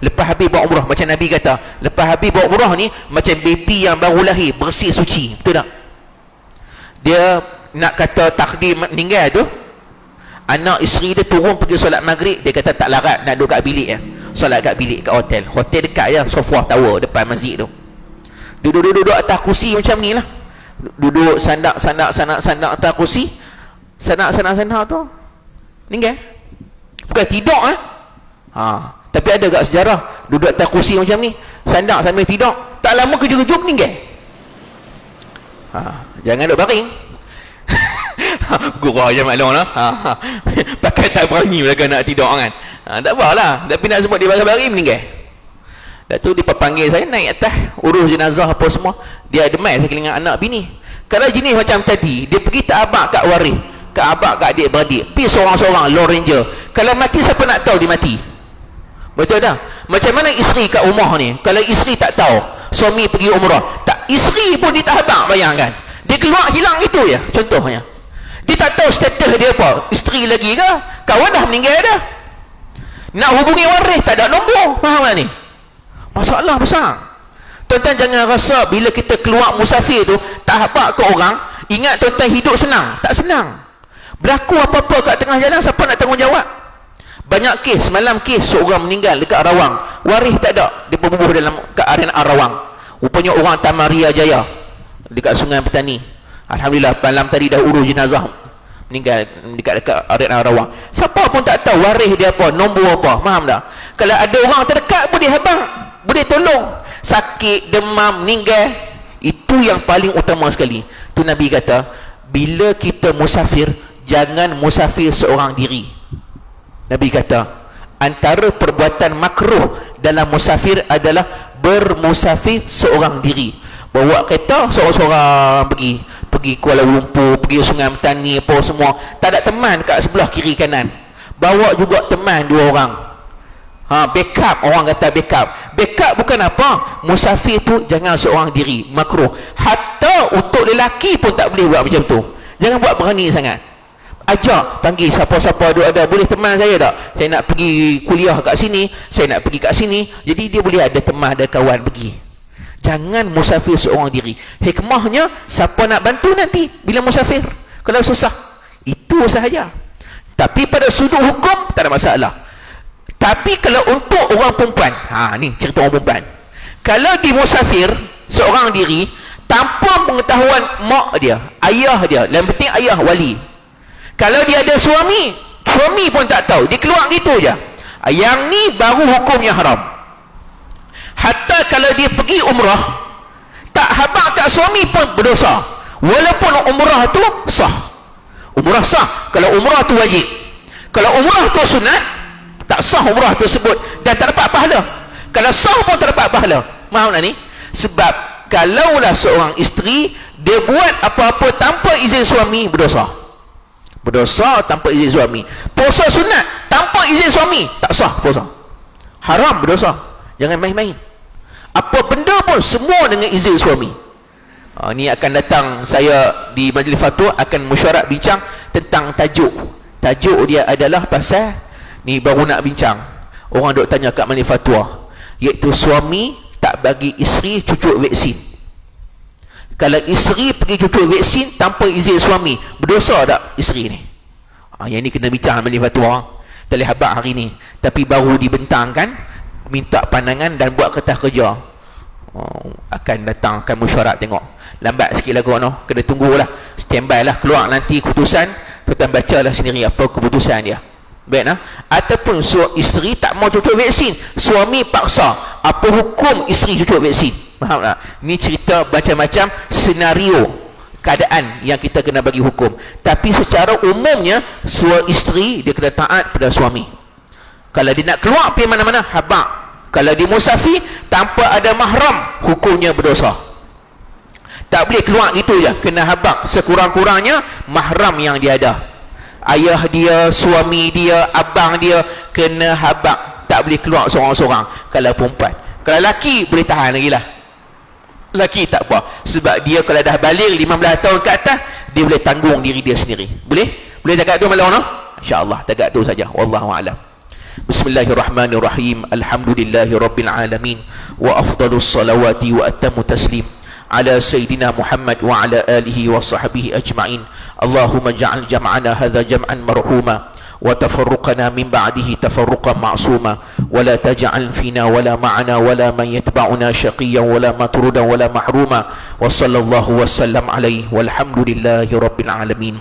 Lepas habis buat umrah, macam Nabi kata, lepas habis buat umrah ni macam baby yang baru lahir, bersih suci. Betul tak? Dia nak kata takdir meninggal tu, anak isteri dia turun pergi solat maghrib, dia kata tak larat nak duduk kat bilik ya. Solat kat bilik kat hotel dekat ya, Sofwa Tower depan masjid tu. Duduk atas kursi macam ni lah. Duduk sandak atas kursi. Sandak tu meninggal. Bukan tidur tapi ada kat sejarah, duduk atas kursi macam ni, sandak sambil tidur, tak lama kejut-kejut meninggal. Jangan duduk baring. Gurau je maklum lah. Pakai tak berani mereka nak tidur kan. Tak apalah, tapi nak sebut dia baring meninggal. Dah tu dia panggil saya naik atas, urus jenazah apa semua. Dia demai sekeliling anak bini. Kalau jenis macam tadi, dia pergi tak abang kat waris, kat abang kat adik-beradik, pergi seorang-seorang Lone Ranger. Kalau mati, siapa nak tahu dia mati? Betul tak? Macam mana isteri kat rumah ni, kalau isteri tak tahu suami pergi umrah, tak, isteri pun dia tak abang, bayangkan dia keluar hilang gitu ya. Contohnya dia tak tahu status dia apa, isteri lagi ke, kawan dah meninggal dah, nak hubungi waris tak ada nombor. Faham tak ni? Masalah besar. Tuan-tuan jangan rasa bila kita keluar musafir tu tak habaq ke orang. Ingat tuan-tuan, hidup senang, tak senang. Berlaku apa-apa kat tengah jalan, siapa nak tanggungjawab? Banyak kes, semalam kes seorang meninggal dekat Rawang, waris tak ada, dia berbubuh dalam kat arena Rawang. Rupanya orang Tamaria Jaya dekat Sungai Petani. Alhamdulillah malam tadi dah urus jenazah, meninggal dekat arena Rawang. Siapa pun tak tahu waris dia apa, nombor apa. Faham tak? Kalau ada orang terdekat boleh habaq, boleh tolong. Sakit, demam, meninggal, itu yang paling utama sekali. Tu Nabi kata, bila kita musafir, jangan musafir seorang diri. Nabi kata, antara perbuatan makruh dalam musafir adalah bermusafir seorang diri. Bawa kereta seorang-seorang pergi Kuala Lumpur, pergi Sungai Petani apa semua, tak ada teman kat sebelah kiri kanan. Bawa juga teman 2 orang. Backup, orang kata backup bukan apa, musafir tu jangan seorang diri, makruh. Hatta untuk lelaki pun tak boleh buat macam tu. Jangan buat berani sangat. Ajak, panggil siapa-siapa ada, boleh teman saya tak, saya nak pergi kuliah kat sini, saya nak pergi kat sini. Jadi dia boleh ada teman, ada kawan pergi. Jangan musafir seorang diri. Hikmahnya, siapa nak bantu nanti bila musafir kalau susah, itu sahaja. Tapi pada sudut hukum tak ada masalah. Tapi kalau untuk orang perempuan, ni cerita orang perempuan, kalau di musafir seorang diri tanpa pengetahuan mak dia, ayah dia, yang penting ayah wali, kalau dia ada suami pun tak tahu, dia keluar gitu je, yang ni baru hukumnya haram. Hatta kalau dia pergi umrah tak habaq kat suami pun berdosa, walaupun umrah tu sah. Umrah sah kalau umrah tu wajib. Kalau umrah tu sunat, tak sah umrah tersebut dan tak dapat pahala. Kalau sah pun tak dapat pahala. Faham tak ni? Sebab kalaulah seorang isteri dia buat apa-apa tanpa izin suami, berdosa tanpa izin suami. Puasa sunat tanpa izin suami, tak sah puasa, haram, berdosa. Jangan main-main. Apa benda pun semua dengan izin suami. Ni akan datang saya di majlis fatwa akan mesyuarat bincang tentang tajuk dia adalah pasal ni, baru nak bincang, orang duk tanya kat majlis fatwa, iaitu suami tak bagi isteri cucuk vaksin. Kalau isteri pergi cucuk vaksin tanpa izin suami, berdosa tak isteri ni? Yang ni kena bincang majlis fatwa. Tak boleh habaq hari ni, tapi baru dibentangkan, minta pandangan dan buat kertas kerja. Akan datang, akan mesyuarat, tengok lambat sikit lah no. Kena tunggulah, standby lah, keluar nanti keputusan, tuan bacalah sendiri apa keputusan dia. Baik nah? Ataupun isteri tak mau cucuk vaksin, suami paksa, apa hukum isteri cucuk vaksin? Faham tak? Ni cerita macam-macam senario keadaan yang kita kena bagi hukum. Tapi secara umumnya isteri dia kena taat pada suami. Kalau dia nak keluar pergi mana-mana, habaq. Kalau dia musafir tanpa ada mahram, hukumnya berdosa. Tak boleh keluar gitu je, kena habaq. Sekurang-kurangnya mahram yang dia ada, ayah dia, suami dia, abang dia, kena habaq. Tak boleh keluar seorang-seorang kalau perempuan. Kalau lelaki boleh tahan lagi lah. Laki tak apa, sebab dia kalau dah balik 15 tahun ke atas, dia boleh tanggung diri dia sendiri. Boleh tagak tu malam no? InsyaAllah tagak tu saja. Wallahu a'lam. Bismillahirrahmanirrahim. Alhamdulillahirabbil alamin wa afdalus salawati wa atammu taslim ala sayyidina Muhammad wa ala alihi wa sahbihi ajma'in. Allahumma ja'al jam'ana hadha jam'an marhuma وتفرقنا من بعده تفرقا معصوما ولا تجعل فينا ولا معنا ولا من يتبعنا شقيا ولا مطرودا ولا محروما وصلى الله وسلم عليه والحمد لله رب العالمين.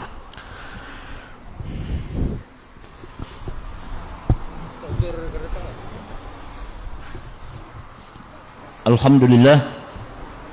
Alhamdulillah